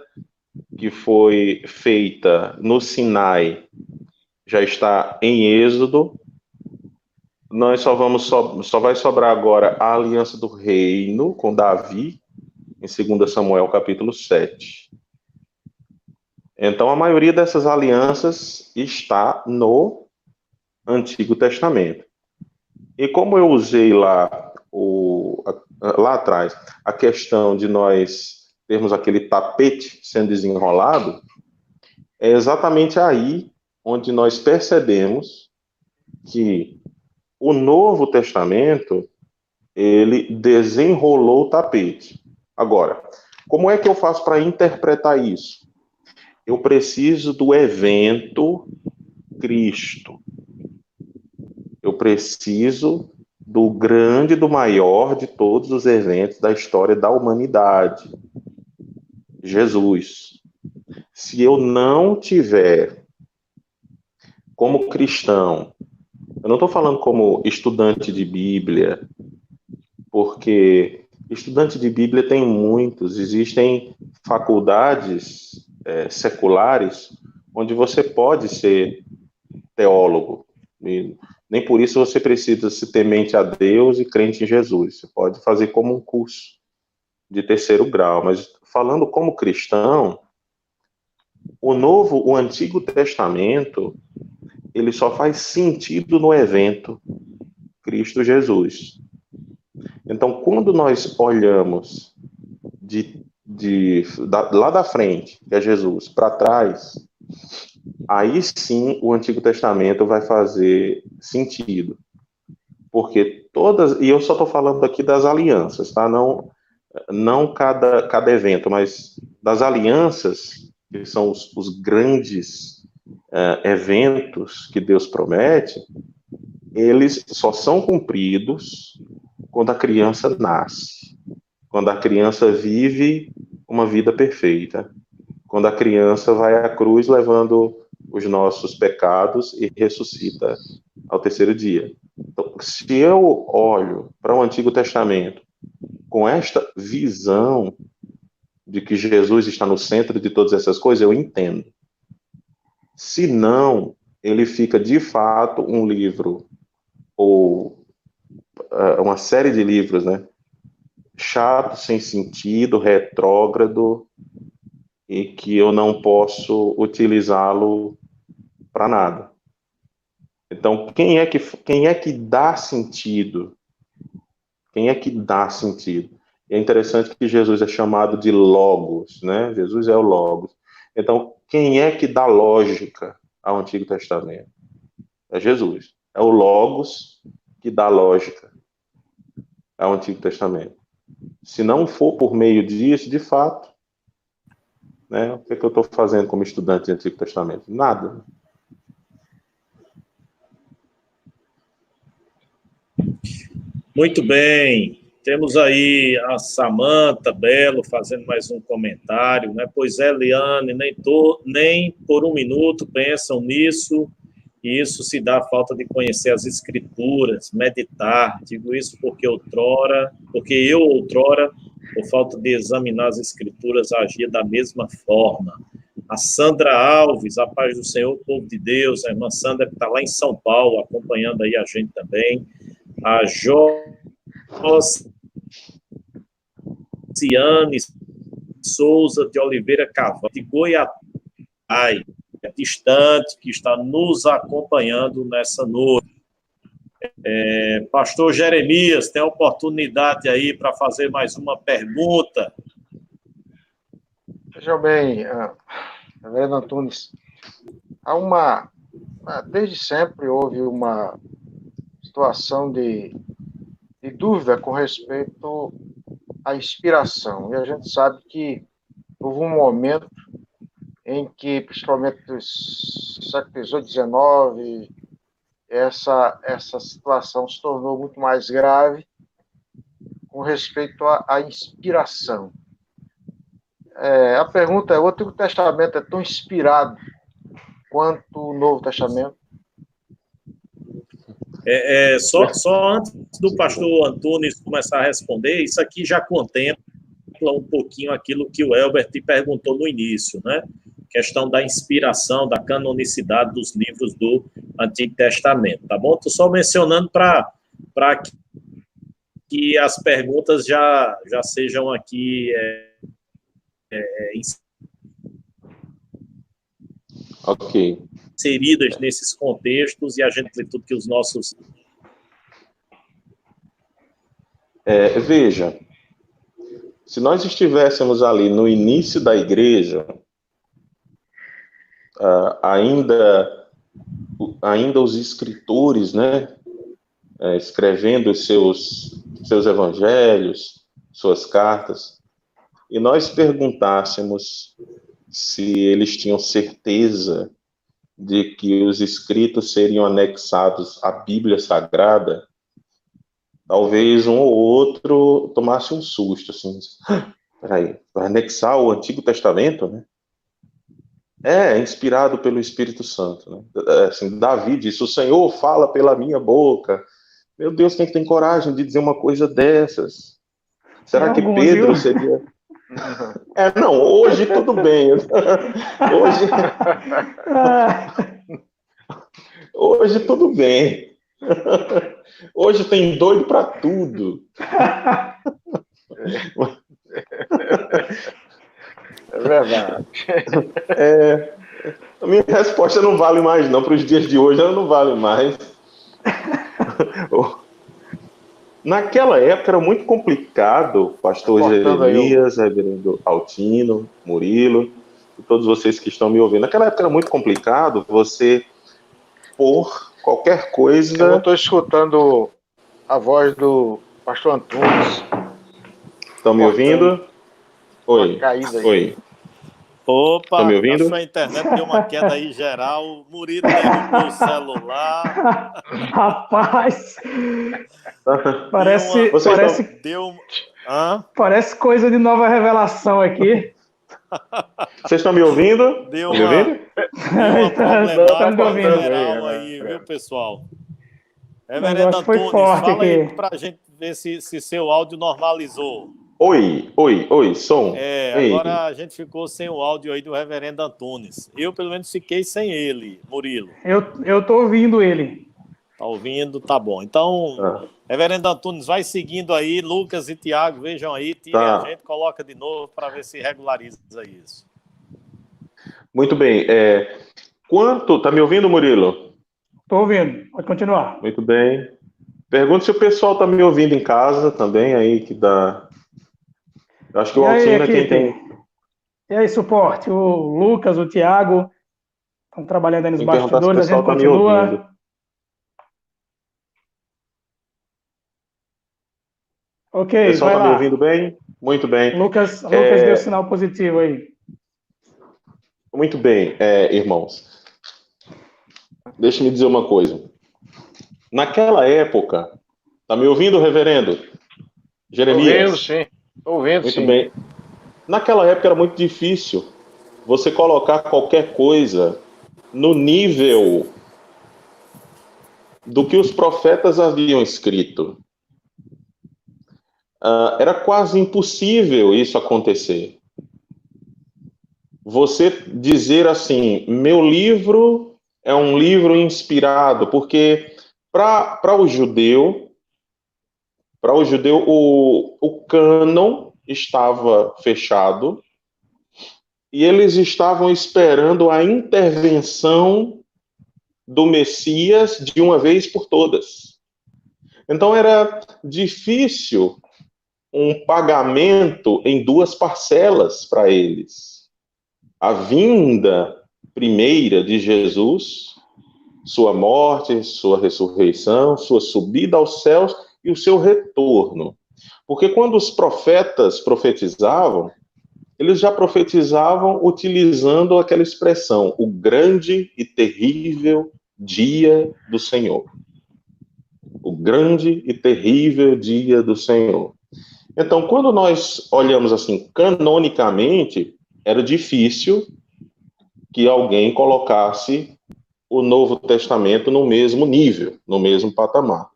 [SPEAKER 4] que foi feita no Sinai já está em Êxodo. Nós só vai sobrar agora a aliança do reino com Davi, em 2 Samuel capítulo 7. Então, a maioria dessas alianças está no Antigo Testamento. E como eu usei lá atrás a questão de nós termos aquele tapete sendo desenrolado, é exatamente aí onde nós percebemos que o Novo Testamento, ele desenrolou o tapete. Agora, como é que eu faço para interpretar isso? Eu preciso do evento Cristo. Eu preciso do grande, do maior de todos os eventos da história da humanidade, Jesus. Se eu não tiver, como cristão, eu não estou falando como estudante de Bíblia, porque estudante de Bíblia tem muitos, existem faculdades seculares onde você pode ser teólogo, e nem por isso você precisa ser temente a Deus e crente em Jesus. Você pode fazer como um curso de 3º grau, mas falando como cristão, o Antigo Testamento, ele só faz sentido no evento Cristo Jesus. Então, quando nós olhamos lá da frente, que é Jesus, para trás, aí sim o Antigo Testamento vai fazer sentido. Porque e eu só estou falando aqui das alianças, tá? Não cada evento, mas das alianças, que são os grandes eventos que Deus promete, eles só são cumpridos quando a criança nasce, quando a criança vive uma vida perfeita, quando a criança vai à cruz levando os nossos pecados e ressuscita ao terceiro dia. Então, se eu olho para o Antigo Testamento com esta visão de que Jesus está no centro de todas essas coisas, eu entendo. Se não, ele fica de fato um livro, ou uma série de livros, né? Chato, sem sentido, retrógrado, e que eu não posso utilizá-lo para nada. Então, quem é que dá sentido? Quem é que dá sentido? É interessante que Jesus é chamado de Logos, né? Jesus é o Logos. Então, quem é que dá lógica ao Antigo Testamento? É Jesus. É o Logos que dá lógica ao Antigo Testamento. Se não for por meio disso, de fato, né? O que é que eu estou fazendo como estudante de Antigo Testamento? Nada.
[SPEAKER 1] Muito bem. Temos aí a Samanta Belo fazendo mais um comentário, né? Pois é, Eliane, nem por um minuto pensam nisso, e isso se dá a falta de conhecer as escrituras, meditar. Digo isso porque eu outrora, por falta de examinar as escrituras, agia da mesma forma. A Sandra Alves, a paz do Senhor, povo de Deus, a irmã Sandra que está lá em São Paulo, acompanhando aí a gente também. A Josiane Souza de Oliveira Carvalho, de Goiás, distante, que está nos acompanhando nessa noite. Pastor Jeremias, tem a oportunidade aí para fazer mais uma pergunta.
[SPEAKER 3] Veja bem, Reverendo Antunes, desde sempre houve uma situação de dúvida com respeito à inspiração. E a gente sabe que houve um momento em que, principalmente no século XVIII, XIX, essa situação se tornou muito mais grave com respeito à inspiração. A pergunta é: o Antigo Testamento é tão inspirado quanto o Novo Testamento?
[SPEAKER 1] Só antes do pastor Antunes começar a responder, isso aqui já contempla um pouquinho aquilo que o Elbert te perguntou no início, né? Questão da inspiração, da canonicidade dos livros do Antigo Testamento, tá bom? Estou só mencionando para que as perguntas já sejam aqui inseridas nesses contextos e a gente vê tudo que os nossos...
[SPEAKER 4] Veja, se nós estivéssemos ali no início da igreja, ainda os escritores, né, escrevendo os seus evangelhos, suas cartas, e nós perguntássemos se eles tinham certeza de que os escritos seriam anexados à Bíblia Sagrada, talvez um ou outro tomasse um susto, assim, peraí, vai anexar o Antigo Testamento, né? É inspirado pelo Espírito Santo, né? Assim, Davi disse: o Senhor fala pela minha boca. Meu Deus, quem tem coragem de dizer uma coisa dessas? Será que Pedro seria... não, hoje tudo bem. Hoje tudo bem. Hoje tem doido para tudo.
[SPEAKER 3] É verdade.
[SPEAKER 4] A minha resposta não vale mais, não. Para os dias de hoje, ela não vale mais. Naquela época era muito complicado, pastor
[SPEAKER 3] Cortando aí
[SPEAKER 4] Jeremias, reverendo Altino, Murilo, e todos vocês que estão me ouvindo. Naquela época era muito complicado você pôr qualquer
[SPEAKER 3] Eu não
[SPEAKER 4] coisa.
[SPEAKER 3] estou escutando a voz do pastor Antunes.
[SPEAKER 4] Estão me ouvindo?
[SPEAKER 3] Uma
[SPEAKER 4] Oi,
[SPEAKER 3] caída aí.
[SPEAKER 4] oi. Estão me
[SPEAKER 1] Opa, a
[SPEAKER 4] ouvindo?
[SPEAKER 1] sua internet deu uma queda aí geral. O Murilo derrubou o celular.
[SPEAKER 2] Rapaz,
[SPEAKER 1] Deu uma.
[SPEAKER 4] Vocês estão...
[SPEAKER 1] Deu. Hã?
[SPEAKER 2] parece coisa de Nova Revelação aqui.
[SPEAKER 4] Vocês estão me ouvindo?
[SPEAKER 1] Deu
[SPEAKER 4] Estão me
[SPEAKER 1] uma.
[SPEAKER 4] ouvindo?
[SPEAKER 1] Deu uma
[SPEAKER 2] Estamos
[SPEAKER 1] problemática
[SPEAKER 2] ouvindo.
[SPEAKER 1] geral aí, viu, pessoal?
[SPEAKER 2] O
[SPEAKER 1] Reverendo
[SPEAKER 2] negócio foi
[SPEAKER 1] Antunes,
[SPEAKER 2] forte
[SPEAKER 1] fala aí
[SPEAKER 2] aqui.
[SPEAKER 1] pra gente ver se seu áudio normalizou.
[SPEAKER 4] Oi, som. Ei,
[SPEAKER 1] Agora a gente ficou sem o áudio aí do Reverendo Antunes. Eu, pelo menos, fiquei sem ele, Murilo.
[SPEAKER 2] Eu tô ouvindo ele.
[SPEAKER 1] Tá ouvindo? Tá bom. Então,
[SPEAKER 4] ah,
[SPEAKER 1] Reverendo Antunes, vai seguindo aí. Lucas e Tiago, vejam aí, tirem
[SPEAKER 4] Tá.
[SPEAKER 1] a gente, coloca de novo para ver se regulariza isso.
[SPEAKER 4] muito bem. Tá me ouvindo, Murilo?
[SPEAKER 2] Tô ouvindo. Pode continuar.
[SPEAKER 4] Muito bem. Pergunta se o pessoal tá me ouvindo em casa também, aí que dá. Eu acho que o
[SPEAKER 2] E aí,
[SPEAKER 4] Altino é quem
[SPEAKER 2] equipe?
[SPEAKER 4] tem.
[SPEAKER 2] E aí, suporte? O Lucas, o Thiago estão trabalhando aí nos
[SPEAKER 4] Tem que perguntar se o
[SPEAKER 2] bastidores, a
[SPEAKER 4] pessoal
[SPEAKER 2] gente
[SPEAKER 4] tá me ouvindo.
[SPEAKER 2] continua. Ok,
[SPEAKER 4] O pessoal
[SPEAKER 2] vai
[SPEAKER 4] tá me
[SPEAKER 2] lá.
[SPEAKER 4] ouvindo bem? Muito bem.
[SPEAKER 2] Lucas deu sinal positivo aí.
[SPEAKER 4] Muito bem, irmãos. Deixa-me dizer uma coisa. Naquela época, tá me ouvindo, reverendo? Jeremias?
[SPEAKER 3] Sim. Estou ouvindo,
[SPEAKER 4] Muito
[SPEAKER 3] sim.
[SPEAKER 4] bem. Naquela época era muito difícil você colocar qualquer coisa no nível do que os profetas haviam escrito. Era quase impossível isso acontecer. Você dizer assim, meu livro é um livro inspirado, porque para o judeu, o cânon estava fechado e eles estavam esperando a intervenção do Messias de uma vez por todas. Então era difícil um pagamento em duas parcelas para eles. A vinda primeira de Jesus, sua morte, sua ressurreição, sua subida aos céus e o seu retorno. Porque quando os profetas profetizavam, eles já profetizavam utilizando aquela expressão, o grande e terrível dia do Senhor. O grande e terrível dia do Senhor. Então, quando nós olhamos assim, canonicamente, era difícil que alguém colocasse o Novo Testamento no mesmo nível, no mesmo patamar.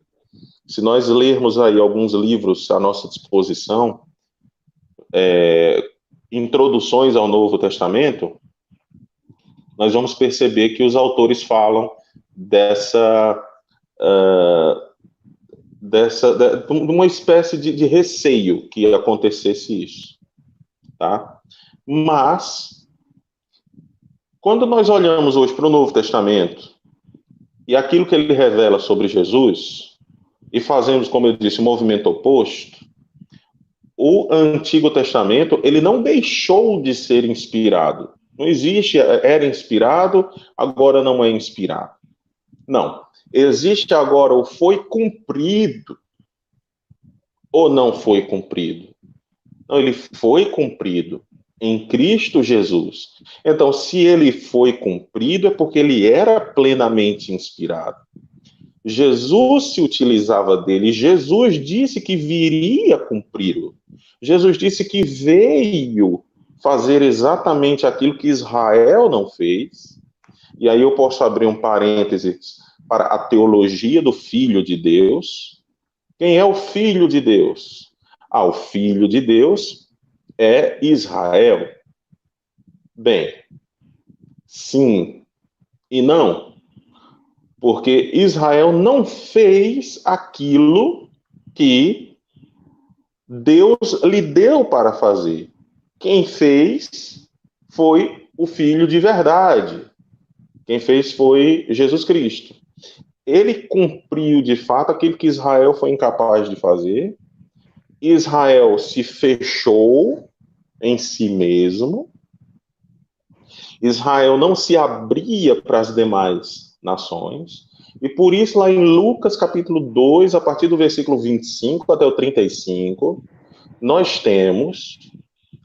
[SPEAKER 4] Se nós lermos aí alguns livros à nossa disposição, introduções ao Novo Testamento, nós vamos perceber que os autores falam de uma espécie de receio que acontecesse isso, tá? Mas, quando nós olhamos hoje para o Novo Testamento e aquilo que ele revela sobre Jesus, e fazemos, como eu disse, o movimento oposto, o Antigo Testamento, ele não deixou de ser inspirado. Não existe, era inspirado, agora não é inspirado. Não. Existe agora o foi cumprido ou não foi cumprido. Não, ele foi cumprido em Cristo Jesus. Então, se ele foi cumprido, é porque ele era plenamente inspirado. Jesus se utilizava dele. Jesus disse que viria cumpri-lo. Jesus disse que veio fazer exatamente aquilo que Israel não fez. E aí eu posso abrir um parênteses para a teologia do Filho de Deus. Quem é o Filho de Deus? O Filho de Deus é Israel. Bem, sim e não. Porque Israel não fez aquilo que Deus lhe deu para fazer. Quem fez foi o Filho de verdade. Quem fez foi Jesus Cristo. ele cumpriu de fato aquilo que Israel foi incapaz de fazer. Israel se fechou em si mesmo. Israel não se abria para as demais nações. E por isso, lá em Lucas capítulo 2, a partir do versículo 25 até o 35, nós temos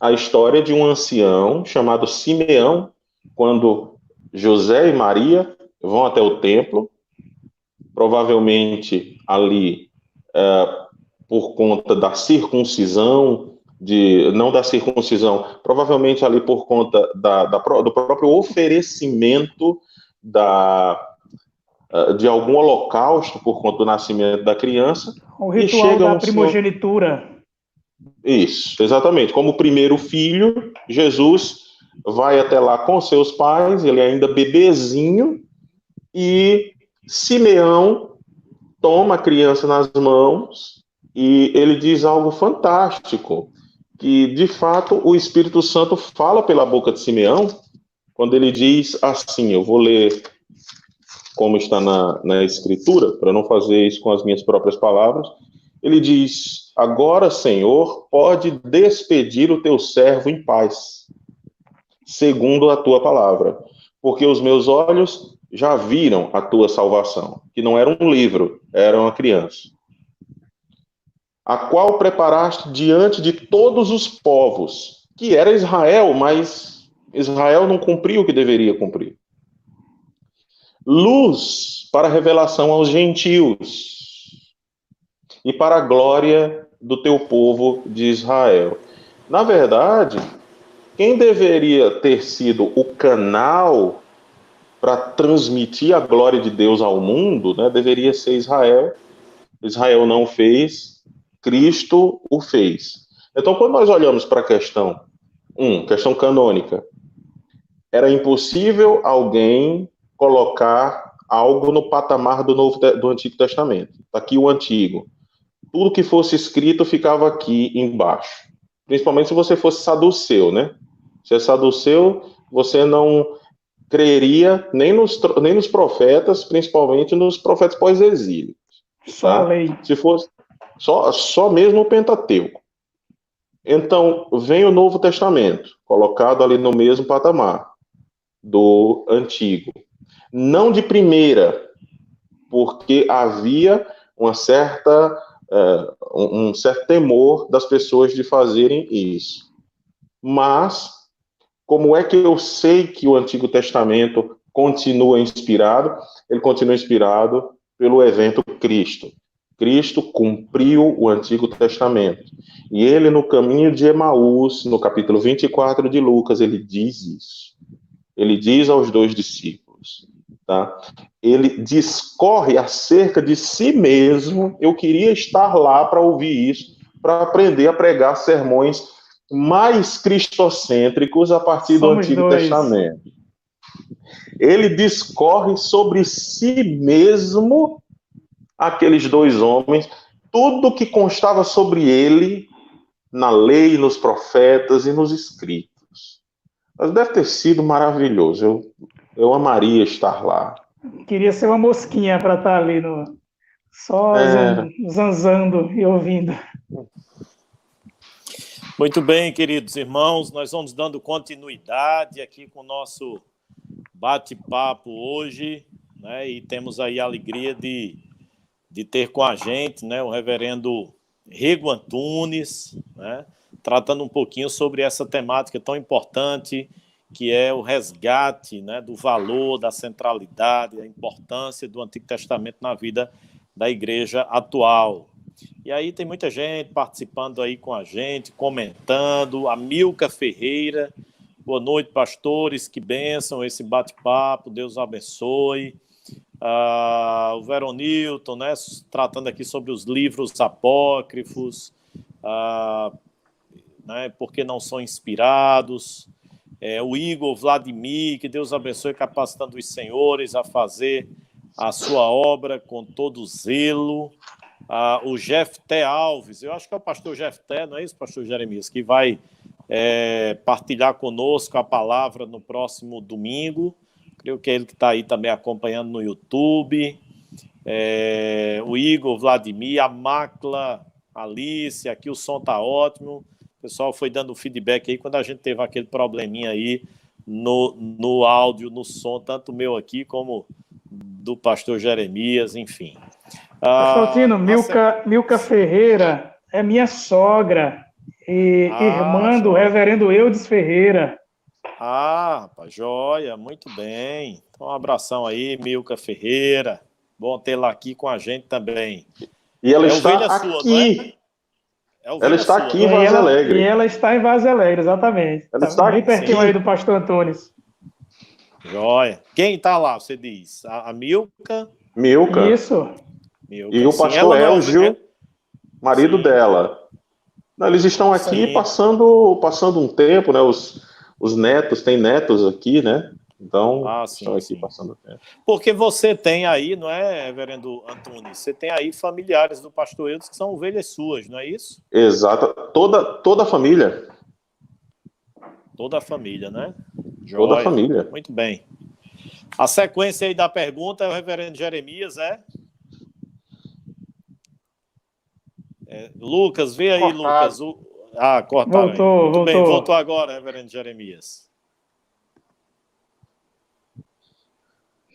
[SPEAKER 4] a história de um ancião chamado Simeão, quando José e Maria vão até o templo, provavelmente ali por conta da circuncisão, não da circuncisão, provavelmente ali por conta do próprio oferecimento de algum holocausto por conta do nascimento da criança.
[SPEAKER 2] O ritual da primogenitura.
[SPEAKER 4] Isso, exatamente. Como primeiro filho, Jesus vai até lá com seus pais, ele ainda bebezinho, e Simeão toma a criança nas mãos e ele diz algo fantástico, que de fato o Espírito Santo fala pela boca de Simeão, quando ele diz assim, eu vou ler como está na Escritura, para não fazer isso com as minhas próprias palavras. Ele diz, agora, Senhor, pode despedir o teu servo em paz, segundo a tua palavra, porque os meus olhos já viram a tua salvação, que não era um livro, era uma criança, a qual preparaste diante de todos os povos, que era Israel, mas Israel não cumpriu o que deveria cumprir. Luz para a revelação aos gentios e para a glória do teu povo de Israel. Na verdade, quem deveria ter sido o canal para transmitir a glória de Deus ao mundo, né, deveria ser Israel. Israel não fez, Cristo o fez. Então, quando nós olhamos para a questão canônica, era impossível alguém colocar algo no patamar do Antigo Testamento. Está aqui o Antigo. Tudo que fosse escrito ficava aqui embaixo. Principalmente se você fosse saduceu, né? Se é saduceu, você não creria nem nos profetas, principalmente nos profetas pós-exílio.
[SPEAKER 2] Só a lei.
[SPEAKER 4] Se fosse só mesmo o Pentateuco. Então, vem o Novo Testamento, colocado ali no mesmo patamar do Antigo. Não de primeira, porque havia um certo temor das pessoas de fazerem isso. Mas, como é que eu sei que o Antigo Testamento continua inspirado? Ele continua inspirado pelo evento Cristo. Cristo cumpriu o Antigo Testamento. E ele, no caminho de Emaús, no capítulo 24 de Lucas, ele diz isso. Ele diz aos 2 discípulos, tá? Ele discorre acerca de si mesmo. Eu queria estar lá para ouvir isso, para aprender a pregar sermões mais cristocêntricos a partir do Antigo Testamento. Ele discorre sobre si mesmo, aqueles 2 homens, tudo que constava sobre ele na lei, nos profetas e nos escritos. Mas deve ter sido maravilhoso. Eu amaria estar lá.
[SPEAKER 2] Queria ser uma mosquinha para estar ali, só zanzando e ouvindo.
[SPEAKER 1] Muito bem, queridos irmãos, nós vamos dando continuidade aqui com o nosso bate-papo hoje, né? E temos aí a alegria de ter com a gente, né, o reverendo Rego Antunes, né, tratando um pouquinho sobre essa temática tão importante, que é o resgate, né, do valor, da centralidade, da importância do Antigo Testamento na vida da igreja atual. E aí tem muita gente participando aí com a gente, comentando. A Milka Ferreira, boa noite, pastores, que bênção esse bate-papo, Deus abençoe. O Veronilton, né, tratando aqui sobre os livros apócrifos, né, porque não são inspirados. O Igor Vladimir, que Deus abençoe, capacitando os senhores a fazer a sua obra com todo zelo. O Jefté Alves, eu acho que é o pastor Jefté, não é isso, pastor Jeremias, que vai partilhar conosco a palavra no próximo domingo. Creio que é ele que está aí também acompanhando no YouTube. o Igor, Vladimir, a Macla, Alice, aqui o som tá ótimo. O pessoal foi dando feedback aí quando a gente teve aquele probleminha aí no áudio, no som, tanto meu aqui como do pastor Jeremias, enfim.
[SPEAKER 2] Pastor Altino, Milka Ferreira é minha sogra e irmã do reverendo Eudes Ferreira.
[SPEAKER 1] Rapaz, joia, muito bem. Então, um abração aí, Milka Ferreira. Bom tê-la aqui com a gente também.
[SPEAKER 4] E ela está aqui. Ela está aqui em Vaz Alegre.
[SPEAKER 2] E ela está em Vaz Alegre, exatamente.
[SPEAKER 4] Ela está
[SPEAKER 2] bem pertinho aí do pastor Antunes.
[SPEAKER 1] Joia. Quem está lá, você diz? A Milka?
[SPEAKER 4] Milka.
[SPEAKER 2] Isso.
[SPEAKER 1] Milka.
[SPEAKER 4] E o pastor Elgio, marido dela. Eles estão aqui passando um tempo, né? Os netos, tem netos aqui, né? Então, estão aqui passando tempo.
[SPEAKER 1] Porque você tem aí, não é, reverendo Antunes? Você tem aí familiares do pastor Eudes que são ovelhas suas, não é isso?
[SPEAKER 4] Exato. Toda a família.
[SPEAKER 1] Toda a família, né? Joia.
[SPEAKER 4] Toda a família.
[SPEAKER 1] Muito bem. A sequência aí da pergunta é o reverendo Jeremias, Lucas, vê aí, Lucas. Cortaram.
[SPEAKER 2] Voltou.
[SPEAKER 1] Bem, voltou agora, reverendo Jeremias.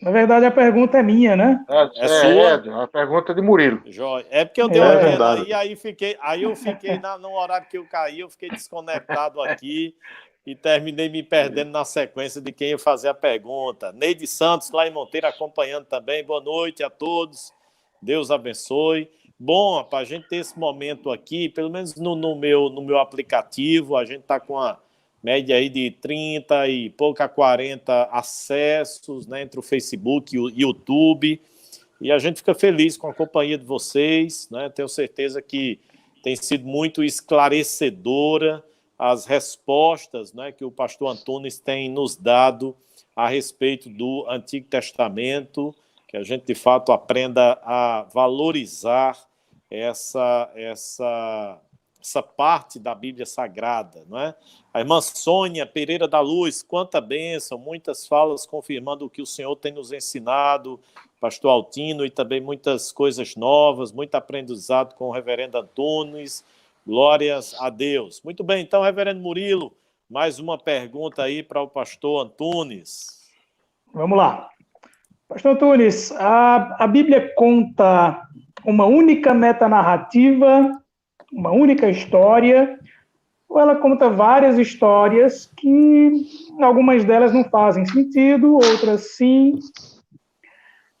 [SPEAKER 2] Na verdade, a pergunta é minha, né?
[SPEAKER 1] É sua?
[SPEAKER 3] A pergunta é de Murilo.
[SPEAKER 1] Joia. É porque eu dei uma olhada e aí eu fiquei no horário que eu caí, eu fiquei desconectado aqui e terminei me perdendo na sequência de quem ia fazer a pergunta. Neide Santos, lá em Monteiro, acompanhando também. Boa noite a todos. Deus abençoe. Bom, para a gente ter esse momento aqui, pelo menos no meu aplicativo, a gente está com a média aí de 30 e pouco a 40 acessos, né, entre o Facebook e o YouTube, e a gente fica feliz com a companhia de vocês, né, tenho certeza que tem sido muito esclarecedora as respostas, né, que o pastor Antunes tem nos dado a respeito do Antigo Testamento, que a gente de fato aprenda a valorizar essa parte da Bíblia Sagrada, não é? A irmã Sônia Pereira da Luz, quanta bênção, muitas falas confirmando o que o Senhor tem nos ensinado, pastor Altino, e também muitas coisas novas, muito aprendizado com o reverendo Antunes, glórias a Deus. Muito bem, então, reverendo Murilo, mais uma pergunta aí para o pastor Antunes.
[SPEAKER 2] Vamos lá. Pastor Antunes, a Bíblia conta uma única metanarrativa, uma única história, ou ela conta várias histórias que algumas delas não fazem sentido, outras sim?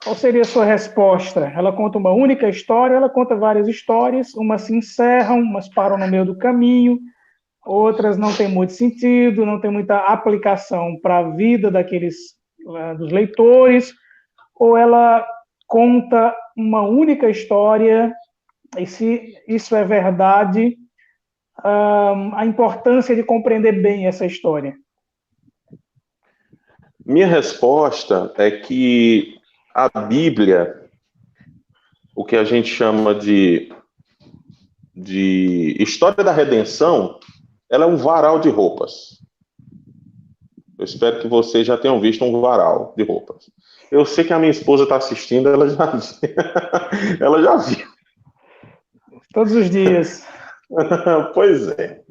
[SPEAKER 2] Qual seria a sua resposta? Ela conta uma única história, ela conta várias histórias, umas se encerram, umas param no meio do caminho, outras não têm muito sentido, não tem muita aplicação para a vida dos leitores, ou ela conta uma única história, e se isso é verdade, a importância de compreender bem essa história?
[SPEAKER 4] Minha resposta é que a Bíblia, o que a gente chama de história da redenção, ela é um varal de roupas. Eu espero que vocês já tenham visto um varal de roupas. Eu sei que a minha esposa está assistindo, ela já viu.
[SPEAKER 2] Todos os dias.
[SPEAKER 4] Pois é.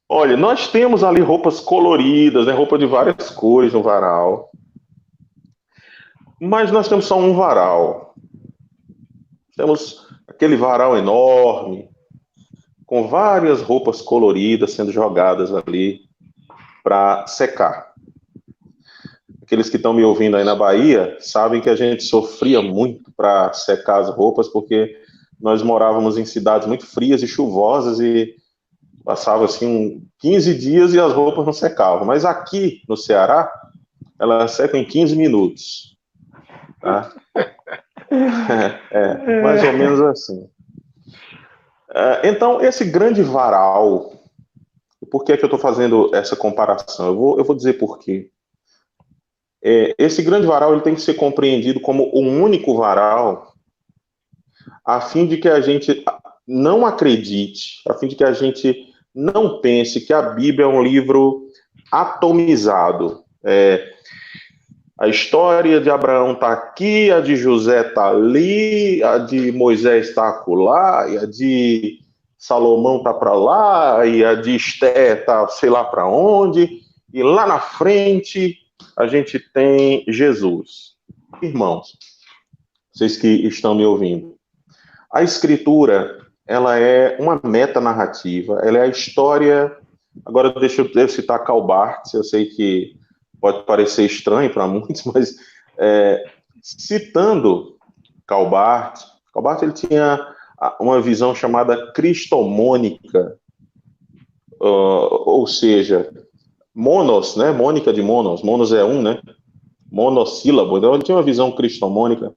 [SPEAKER 4] Olha, nós temos ali roupas coloridas, né, roupa de várias cores no varal. Mas nós temos só um varal. Temos aquele varal enorme, com várias roupas coloridas sendo jogadas ali para secar. Aqueles que estão me ouvindo aí na Bahia sabem que a gente sofria muito para secar as roupas, porque nós morávamos em cidades muito frias e chuvosas e passava assim 15 dias e as roupas não secavam. Mas aqui no Ceará, elas secam em 15 minutos. Tá? Mais ou menos assim. Então, esse grande varal, por que é que eu estou fazendo essa comparação? Eu vou dizer por quê. Esse grande varal ele tem que ser compreendido como um único varal, a fim de que a gente não acredite, a fim de que a gente não pense que a Bíblia é um livro atomizado. A história de Abraão está aqui, a de José está ali, a de Moisés está acolá, e a de Salomão está para lá, e a de Esté está sei lá para onde, e lá na frente a gente tem Jesus. Irmãos, vocês que estão me ouvindo, a Escritura, ela é uma metanarrativa, ela é a história... Agora deixa eu citar Karl Barth, eu sei que pode parecer estranho para muitos, mas citando Karl Barth ele tinha uma visão chamada cristomônica, ou seja, monos, né? Mônica de monos é um, né? Monossílabo. Então ele tinha uma visão cristomônica.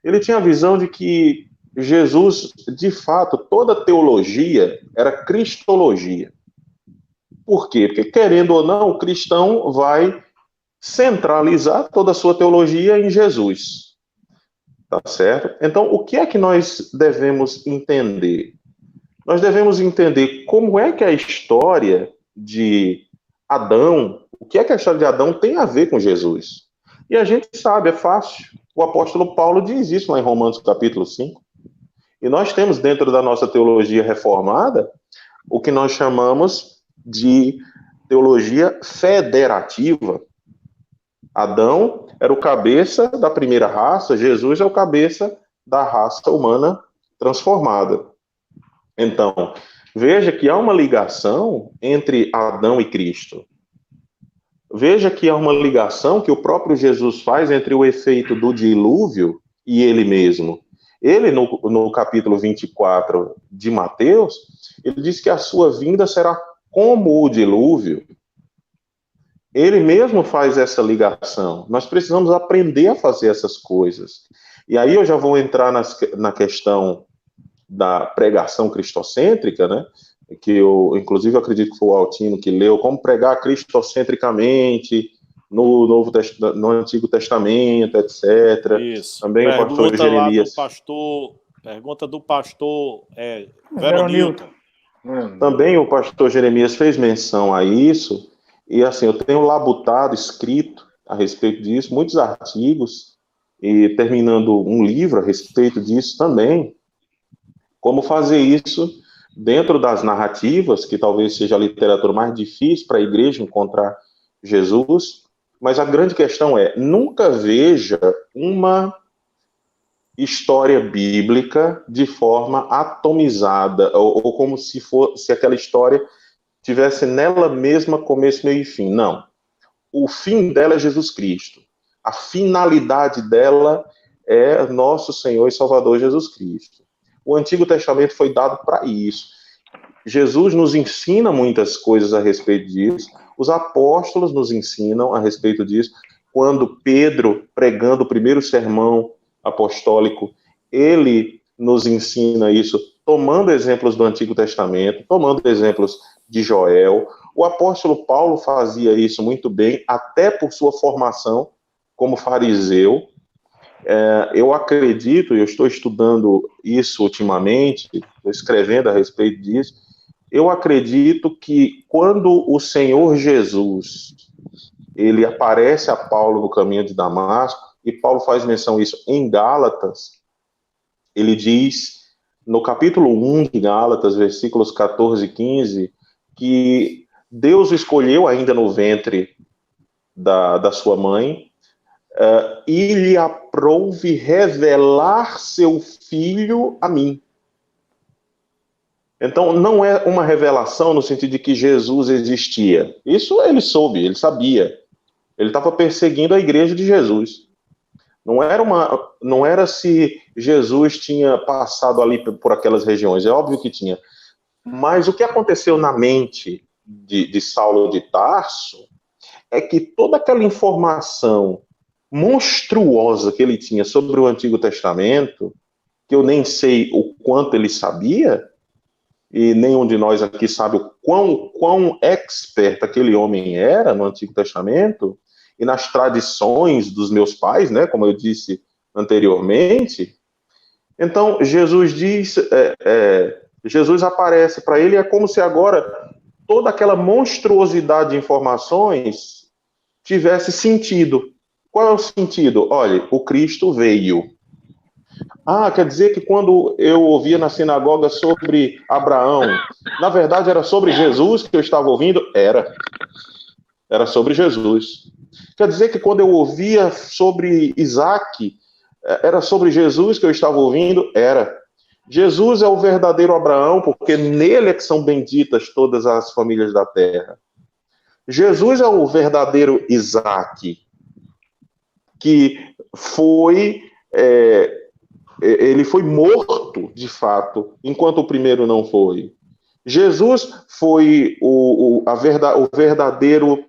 [SPEAKER 4] Ele tinha a visão de que Jesus, de fato, toda teologia era cristologia. Por quê? Porque, querendo ou não, o cristão vai centralizar toda a sua teologia em Jesus. Tá certo? Então, o que é que nós devemos entender? Nós devemos entender como é que a história de Adão, o que é que a história de Adão tem a ver com Jesus. E a gente sabe, é fácil. O apóstolo Paulo diz isso lá em Romanos capítulo 5. E nós temos dentro da nossa teologia reformada o que nós chamamos de teologia federativa. Adão era o cabeça da primeira raça, Jesus é o cabeça da raça humana transformada. Então, veja que há uma ligação entre Adão e Cristo. Veja que há uma ligação que o próprio Jesus faz entre o efeito do dilúvio e ele mesmo. Ele, no capítulo 24 de Mateus, ele diz que a sua vinda será como o dilúvio. Ele mesmo faz essa ligação. Nós precisamos aprender a fazer essas coisas. E aí eu já vou entrar na questão da pregação cristocêntrica, né? Que eu, inclusive, acredito que foi o Altino que leu, como pregar cristocentricamente no Antigo Testamento, etc.
[SPEAKER 1] Isso.
[SPEAKER 4] Também
[SPEAKER 1] pergunta
[SPEAKER 4] o pastor Jeremias.
[SPEAKER 1] Pergunta do pastor Veronilton.
[SPEAKER 4] Também o pastor Jeremias fez menção a isso, e assim, eu tenho labutado, escrito a respeito disso, muitos artigos, e terminando um livro a respeito disso também, como fazer isso dentro das narrativas, que talvez seja a literatura mais difícil para a igreja encontrar Jesus, mas a grande questão é, nunca veja uma história bíblica de forma atomizada, ou como se aquela história tivesse nela mesma começo, meio e fim. Não. O fim dela é Jesus Cristo. A finalidade dela é nosso Senhor e Salvador Jesus Cristo. O Antigo Testamento foi dado para isso. Jesus nos ensina muitas coisas a respeito disso. Os apóstolos nos ensinam a respeito disso. Quando Pedro, pregando o primeiro sermão apostólico, ele nos ensina isso, tomando exemplos do Antigo Testamento, tomando exemplos de Joel. O apóstolo Paulo fazia isso muito bem, até por sua formação como fariseu. Eu acredito, e eu estou estudando isso ultimamente, estou escrevendo a respeito disso, eu acredito que quando o Senhor Jesus, ele aparece a Paulo no caminho de Damasco, e Paulo faz menção a isso em Gálatas, ele diz, no capítulo 1 de Gálatas, versículos 14 e 15, que Deus o escolheu ainda no ventre da sua mãe, e lhe aprouve revelar seu filho a mim. Então, não é uma revelação no sentido de que Jesus existia. Isso ele soube, ele sabia. Ele estava perseguindo a igreja de Jesus. Não era se Jesus tinha passado ali por aquelas regiões, é óbvio que tinha. Mas o que aconteceu na mente de Saulo de Tarso é que toda aquela informação monstruosa que ele tinha sobre o Antigo Testamento, que eu nem sei o quanto ele sabia, e nenhum de nós aqui sabe o quão expert aquele homem era no Antigo Testamento, e nas tradições dos meus pais, né, como eu disse anteriormente. Então, Jesus diz, Jesus aparece para ele, é como se agora toda aquela monstruosidade de informações tivesse sentido. Qual é o sentido? Olha, o Cristo veio. Ah, quer dizer que quando eu ouvia na sinagoga sobre Abraão, na verdade era sobre Jesus que eu estava ouvindo? Era sobre Jesus. Quer dizer que quando eu ouvia sobre Isaac, era sobre Jesus que eu estava ouvindo? Era. Jesus é o verdadeiro Abraão, porque nele é que são benditas todas as famílias da terra. Jesus é o verdadeiro Isaac, que foi... ele foi morto, de fato, enquanto o primeiro não foi. Jesus foi o verdadeiro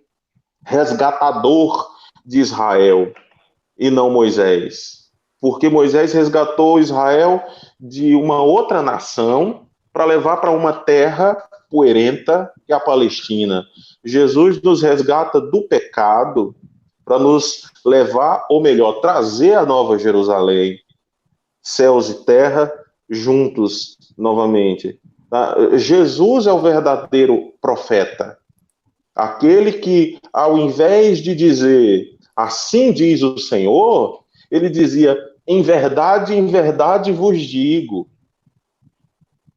[SPEAKER 4] resgatador de Israel, e não Moisés. Porque Moisés resgatou Israel de uma outra nação para levar para uma terra poerenta, que é a Palestina. Jesus nos resgata do pecado para nos levar, ou melhor, trazer a Nova Jerusalém, céus e terra juntos novamente. Jesus é o verdadeiro profeta, aquele que, ao invés de dizer assim diz o Senhor, ele dizia em verdade vos digo.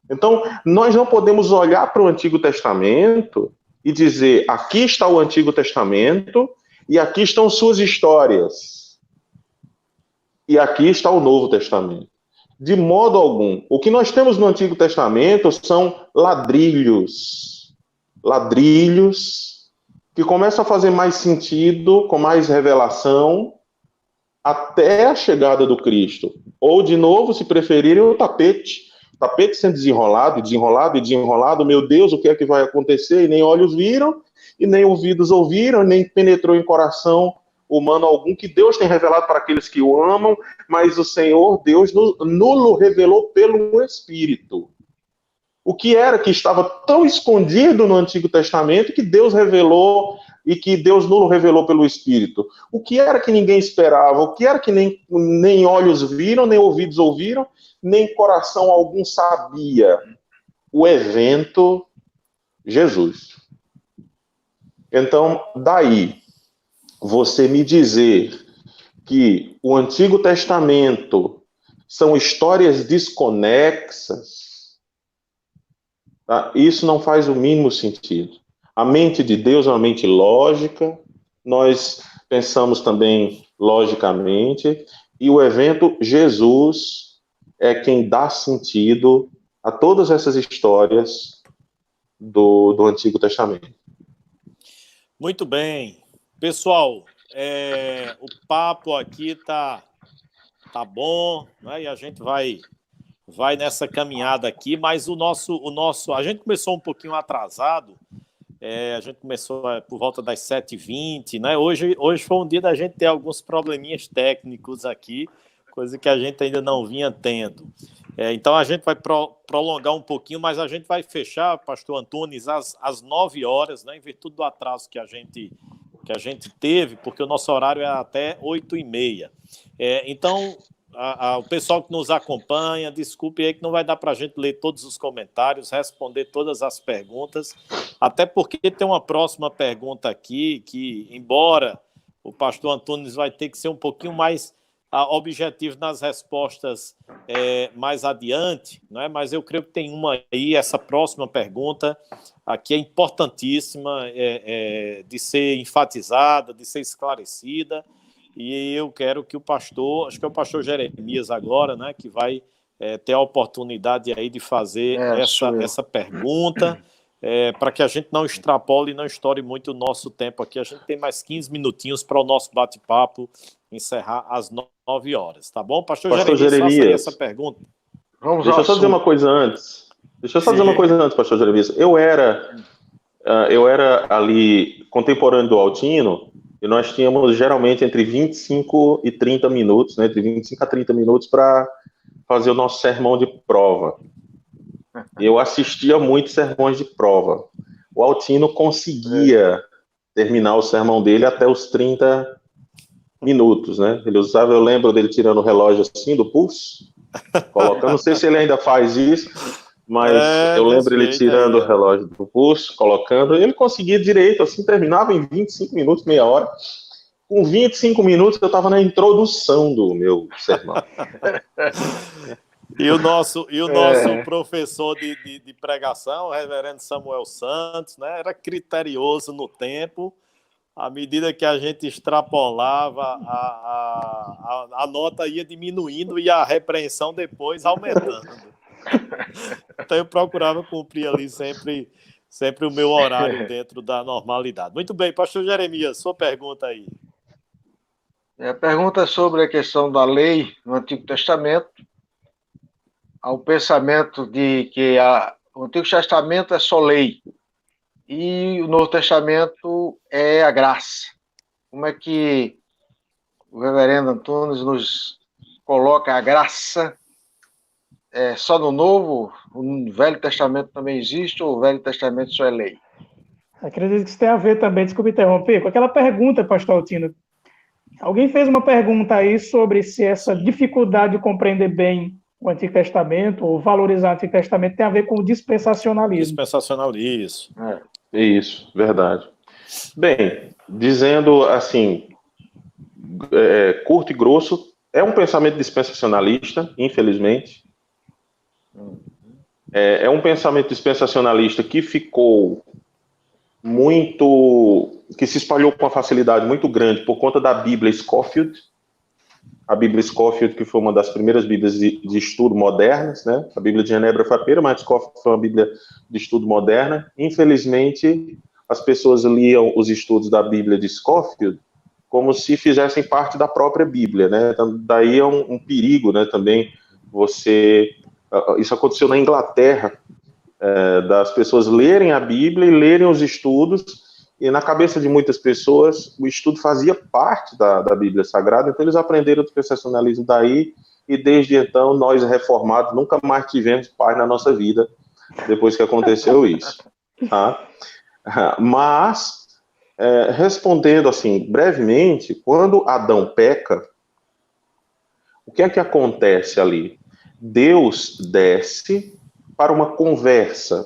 [SPEAKER 4] Então, nós não podemos olhar para o Antigo Testamento e dizer aqui está o Antigo Testamento e aqui estão suas histórias. E aqui está o Novo Testamento. De modo algum. O que nós temos no Antigo Testamento são ladrilhos. Ladrilhos que começam a fazer mais sentido, com mais revelação, até a chegada do Cristo. Ou, de novo, se preferirem, o tapete. O tapete sendo desenrolado, desenrolado e desenrolado. Meu Deus, o que é que vai acontecer? E nem olhos viram, e nem ouvidos ouviram, nem penetrou em coração humano algum, que Deus tem revelado para aqueles que o amam, mas o Senhor Deus nulo revelou pelo Espírito. O que era que estava tão escondido no Antigo Testamento que Deus revelou e que Deus nulo revelou pelo Espírito? O que era que ninguém esperava? O que era que nem olhos viram, nem ouvidos ouviram, nem coração algum sabia? O evento Jesus. Então, daí, você me dizer que o Antigo Testamento são histórias desconexas, tá? Isso não faz o mínimo sentido. A mente de Deus é uma mente lógica, nós pensamos também logicamente, e o evento Jesus é quem dá sentido a todas essas histórias do Antigo Testamento.
[SPEAKER 1] Muito bem. Pessoal, o papo aqui tá bom, né? E a gente vai nessa caminhada aqui, mas a gente começou um pouquinho atrasado, a gente começou por volta das 7h20, né? Hoje foi um dia da gente ter alguns probleminhas técnicos aqui, coisa que a gente ainda não vinha tendo. Então a gente vai prolongar um pouquinho, mas a gente vai fechar, pastor Antunes, às 9h, né? Em virtude do atraso que a gente teve, porque o nosso horário é até 8h30. Então, o pessoal que nos acompanha, desculpe aí que não vai dar para a gente ler todos os comentários, responder todas as perguntas, até porque tem uma próxima pergunta aqui, que, embora o pastor Antunes vai ter que ser um pouquinho mais objetivo nas respostas mais adiante, né? Mas eu creio que tem uma aí, essa próxima pergunta aqui é importantíssima de ser enfatizada, de ser esclarecida, e eu quero que acho que é o pastor Jeremias agora, né, que vai ter a oportunidade aí de fazer essa pergunta, para que a gente não extrapole e não estoure muito o nosso tempo aqui. A gente tem mais 15 minutinhos para o nosso bate-papo encerrar às 9h, tá bom? Pastor Jeremias, faça aí essa pergunta.
[SPEAKER 4] Deixa eu só dizer uma coisa antes. Pastor Jeremias. Eu era ali contemporâneo do Altino, e nós tínhamos geralmente entre 25 e 30 minutos, né, entre 25 a 30 minutos para fazer o nosso sermão de prova. Eu assistia muitos sermões de prova. O Altino conseguia terminar o sermão dele até os 30 minutos, né? Ele usava, eu lembro dele tirando o relógio assim do pulso, colocando, não sei se ele ainda faz isso, mas eu lembro ele tirando o relógio do pulso, colocando, ele conseguia direito, assim, terminava em 25 minutos, meia hora, com 25 minutos eu estava na introdução do meu sermão.
[SPEAKER 1] E o nosso professor de pregação, o reverendo Samuel Santos, né, era criterioso no tempo. À medida que a gente extrapolava, a nota ia diminuindo e a repreensão depois aumentando. Então eu procurava cumprir ali sempre o meu horário dentro da normalidade. Muito bem, pastor Jeremias, sua pergunta aí.
[SPEAKER 3] A pergunta é sobre a questão da lei no Antigo Testamento, ao pensamento de que o Antigo Testamento é só lei e o Novo Testamento é a graça. Como é que o reverendo Antunes nos coloca a graça só no Novo? O Velho Testamento também existe ou o Velho Testamento só é lei?
[SPEAKER 2] Acredito que isso tem a ver também, desculpe interromper, com aquela pergunta, pastor Altino. Alguém fez uma pergunta aí sobre se essa dificuldade de compreender bem o Antigo Testamento ou valorizar o Antigo Testamento tem a ver com o dispensacionalismo.
[SPEAKER 1] Dispensacionalismo.
[SPEAKER 4] Isso, verdade. Bem, dizendo assim, curto e grosso, é um pensamento dispensacionalista, infelizmente. É um pensamento dispensacionalista que ficou que se espalhou com uma facilidade muito grande por conta da Bíblia Scofield. A Bíblia Scofield, que foi uma das primeiras Bíblias de estudo modernas, né? A Bíblia de Genebra foi a primeira, mas Scofield foi uma Bíblia de estudo moderna. Infelizmente, as pessoas liam os estudos da Bíblia de Scofield como se fizessem parte da própria Bíblia, né? Então, daí é um perigo, né? Também isso aconteceu na Inglaterra, das pessoas lerem a Bíblia e lerem os estudos, e na cabeça de muitas pessoas o estudo fazia parte da Bíblia Sagrada, então eles aprenderam o dispensacionalismo daí, e desde então nós reformados nunca mais tivemos paz na nossa vida depois que aconteceu isso, tá? Mas respondendo assim brevemente, quando Adão peca, o que é que acontece ali? Deus desce para uma conversa.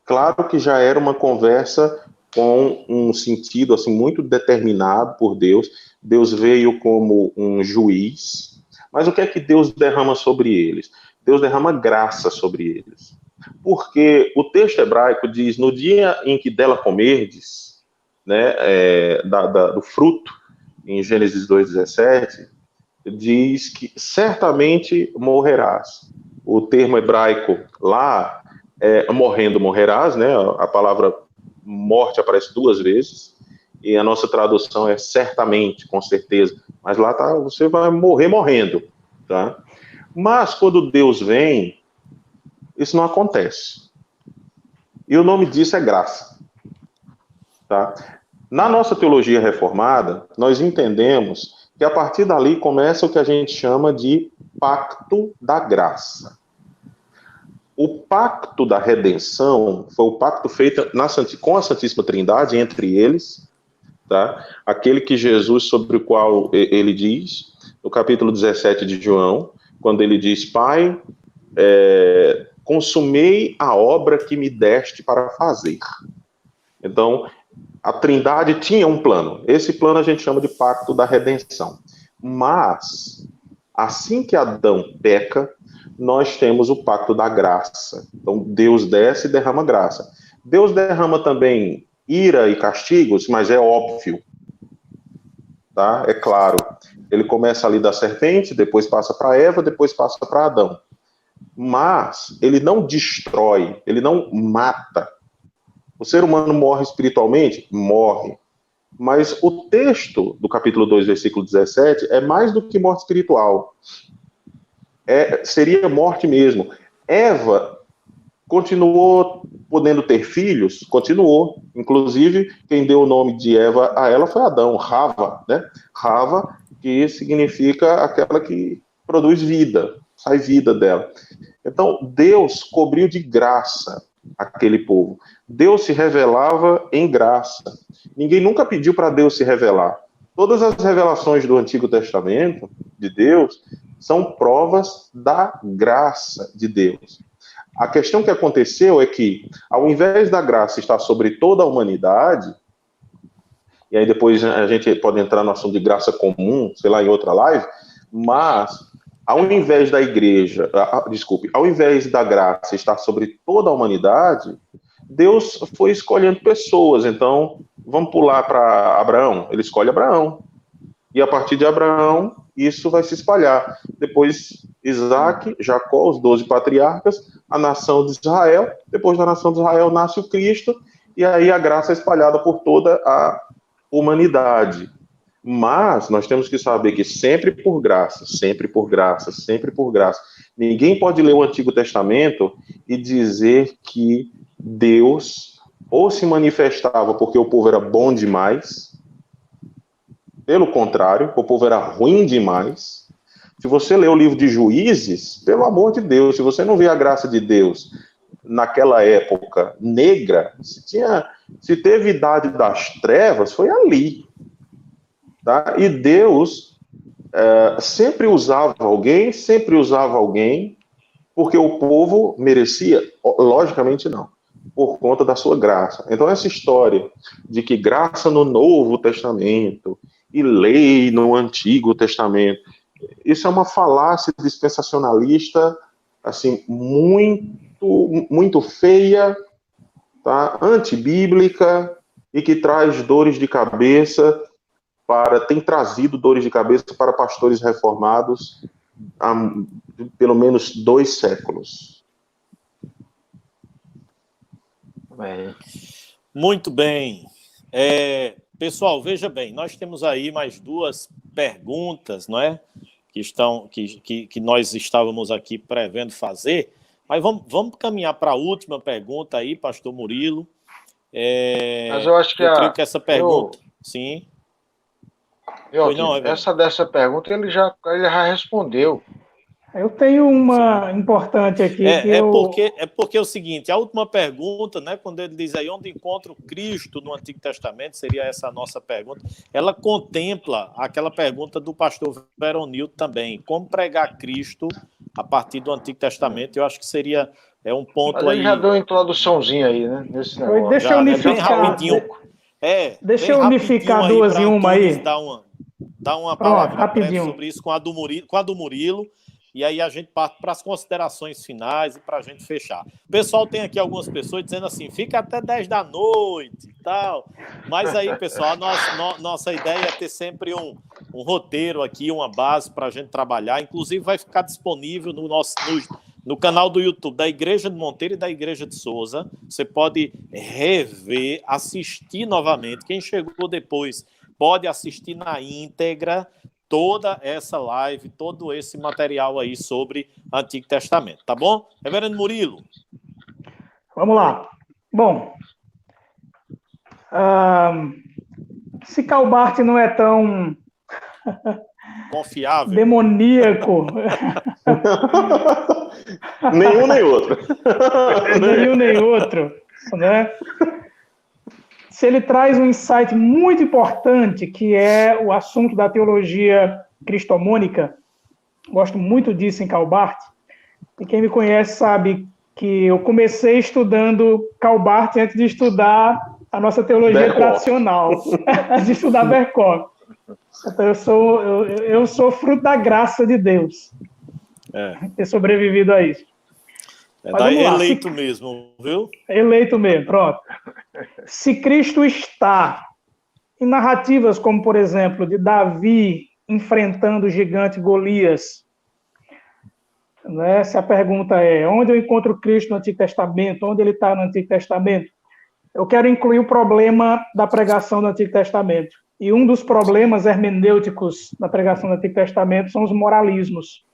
[SPEAKER 4] Claro que já era uma conversa com um sentido assim muito determinado por Deus. Deus veio como um juiz. Mas o que é que Deus derrama sobre eles? Deus derrama graça sobre eles. Porque o texto hebraico diz, no dia em que dela comerdes, né, do fruto, em Gênesis 2,17, diz que certamente morrerás. O termo hebraico lá morrendo morrerás, né? A palavra morte aparece 2 vezes, e a nossa tradução é certamente, com certeza, mas lá tá, você vai morrer morrendo, tá? Mas quando Deus vem, isso não acontece. E o nome disso é graça, tá? Na nossa teologia reformada, nós entendemos que a partir dali começa o que a gente chama de pacto da graça. O pacto da redenção foi o pacto feito com a Santíssima Trindade, entre eles, tá? Aquele que Jesus, sobre o qual ele diz, no capítulo 17 de João, quando ele diz, Pai, consumei a obra que me deste para fazer. Então, a Trindade tinha um plano. Esse plano a gente chama de pacto da redenção. Mas, assim que Adão peca, nós temos o pacto da graça. Então, Deus desce e derrama graça. Deus derrama também ira e castigos, mas é óbvio. Tá? É claro. Ele começa ali da serpente, depois passa para Eva, depois passa para Adão. Mas ele não destrói, ele não mata. O ser humano morre espiritualmente? Morre. Mas o texto do capítulo 2, versículo 17, é mais do que morte espiritual. Seria morte mesmo. Eva continuou podendo ter filhos? Continuou. Inclusive, quem deu o nome de Eva a ela foi Adão, Rava, né? Rava, que significa aquela que produz vida, sai vida dela. Então, Deus cobriu de graça aquele povo. Deus se revelava em graça. Ninguém nunca pediu para Deus se revelar. Todas as revelações do Antigo Testamento, de Deus, são provas da graça de Deus. A questão que aconteceu é que, ao invés da graça estar sobre toda a humanidade, e aí depois a gente pode entrar no assunto de graça comum, sei lá, em outra live, mas ao invés da igreja, ao invés da graça estar sobre toda a humanidade, Deus foi escolhendo pessoas. Então, vamos pular para Abraão. Ele escolhe Abraão. E a partir de Abraão, isso vai se espalhar. Depois, Isaac, Jacó, os 12 patriarcas, a nação de Israel. Depois da nação de Israel nasce o Cristo. E aí a graça é espalhada por toda a humanidade. Mas nós temos que saber que sempre por graça, sempre por graça, sempre por graça. Ninguém pode ler o Antigo Testamento e dizer que Deus ou se manifestava porque o povo era bom demais, pelo contrário, o povo era ruim demais. Se você ler o livro de Juízes, pelo amor de Deus, se você não vê a graça de Deus naquela época negra, se teve idade das trevas, foi ali. Tá? E Deus sempre usava alguém, porque o povo merecia? Logicamente não, por conta da sua graça. Então essa história de que graça no Novo Testamento e lei no Antigo Testamento, isso é uma falácia dispensacionalista, assim, muito feia, tá? Antibíblica, e que traz dores de cabeça tem trazido dores de cabeça para pastores reformados há pelo menos 2 séculos.
[SPEAKER 1] Muito bem. Pessoal, veja bem, nós temos aí mais 2 perguntas, não é? Que nós estávamos aqui prevendo fazer, mas vamos caminhar para a última pergunta aí, pastor Murilo.
[SPEAKER 3] Mas eu acho que
[SPEAKER 1] creio que essa pergunta... Sim.
[SPEAKER 3] Dessa pergunta ele já respondeu.
[SPEAKER 2] Eu tenho uma importante aqui.
[SPEAKER 1] Porque é o seguinte, a última pergunta, né, quando ele diz aí onde encontra o Cristo no Antigo Testamento, seria essa a nossa pergunta, ela contempla aquela pergunta do pastor Veronildo também, como pregar Cristo a partir do Antigo Testamento. Eu acho que seria um ponto. Mas
[SPEAKER 3] aí. Ele já deu uma introdução aí, né? Nesse negócio.
[SPEAKER 2] Deixa eu unificar.
[SPEAKER 1] Bem rapidinho.
[SPEAKER 2] Deixa eu unificar 2 em uma aí.
[SPEAKER 1] Dá uma palavra
[SPEAKER 2] rapidinho
[SPEAKER 1] sobre isso com a do Murilo, e aí a gente parte para as considerações finais e para a gente fechar. O pessoal tem aqui algumas pessoas dizendo assim, fica até 10 da noite e tal, mas aí, pessoal, nossa ideia é ter sempre um roteiro aqui, uma base para a gente trabalhar, inclusive vai ficar disponível no canal do YouTube da Igreja de Monteiro e da Igreja de Souza. Você pode rever, assistir novamente. Quem chegou depois pode assistir na íntegra toda essa live, todo esse material aí sobre Antigo Testamento, tá bom? Reverendo Murilo.
[SPEAKER 2] Vamos lá. Bom, se Karl Barth não é tão
[SPEAKER 1] confiável,
[SPEAKER 2] demoníaco...
[SPEAKER 4] Nenhum nem outro.
[SPEAKER 2] Nenhum nem outro, né? Se ele traz um insight muito importante, que é o assunto da teologia cristomônica, gosto muito disso em Karl Barth, e quem me conhece sabe que eu comecei estudando Karl Barth antes de estudar a nossa teologia tradicional, antes de estudar Berkov. Então eu sou fruto da graça de Deus, ter sobrevivido a isso.
[SPEAKER 1] Daí eleito mesmo, viu?
[SPEAKER 2] Eleito mesmo, pronto. Se Cristo está em narrativas como, por exemplo, de Davi enfrentando o gigante Golias, né? Se a pergunta é onde eu encontro Cristo no Antigo Testamento, onde ele está no Antigo Testamento, eu quero incluir o problema da pregação do Antigo Testamento. E um dos problemas hermenêuticos da pregação do Antigo Testamento são os moralismos.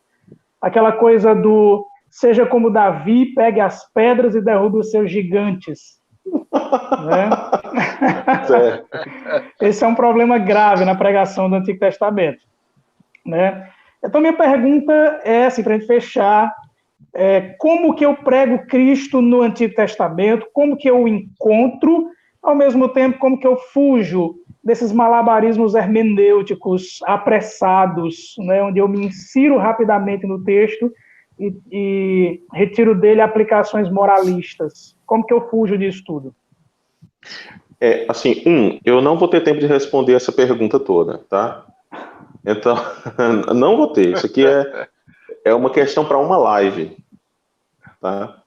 [SPEAKER 2] Aquela coisa do seja como Davi, pegue as pedras e derrube os seus gigantes. Né? Esse é um problema grave na pregação do Antigo Testamento. Né? Então, minha pergunta é, assim, para a gente fechar, como que eu prego Cristo no Antigo Testamento, como que eu o encontro, ao mesmo tempo, como que eu fujo desses malabarismos hermenêuticos apressados, né, onde eu me insiro rapidamente no texto e retiro dele aplicações moralistas. Como que eu fujo disso tudo?
[SPEAKER 4] Assim, eu não vou ter tempo de responder essa pergunta toda, tá? Então, não vou ter. Isso aqui é uma questão para uma live, tá?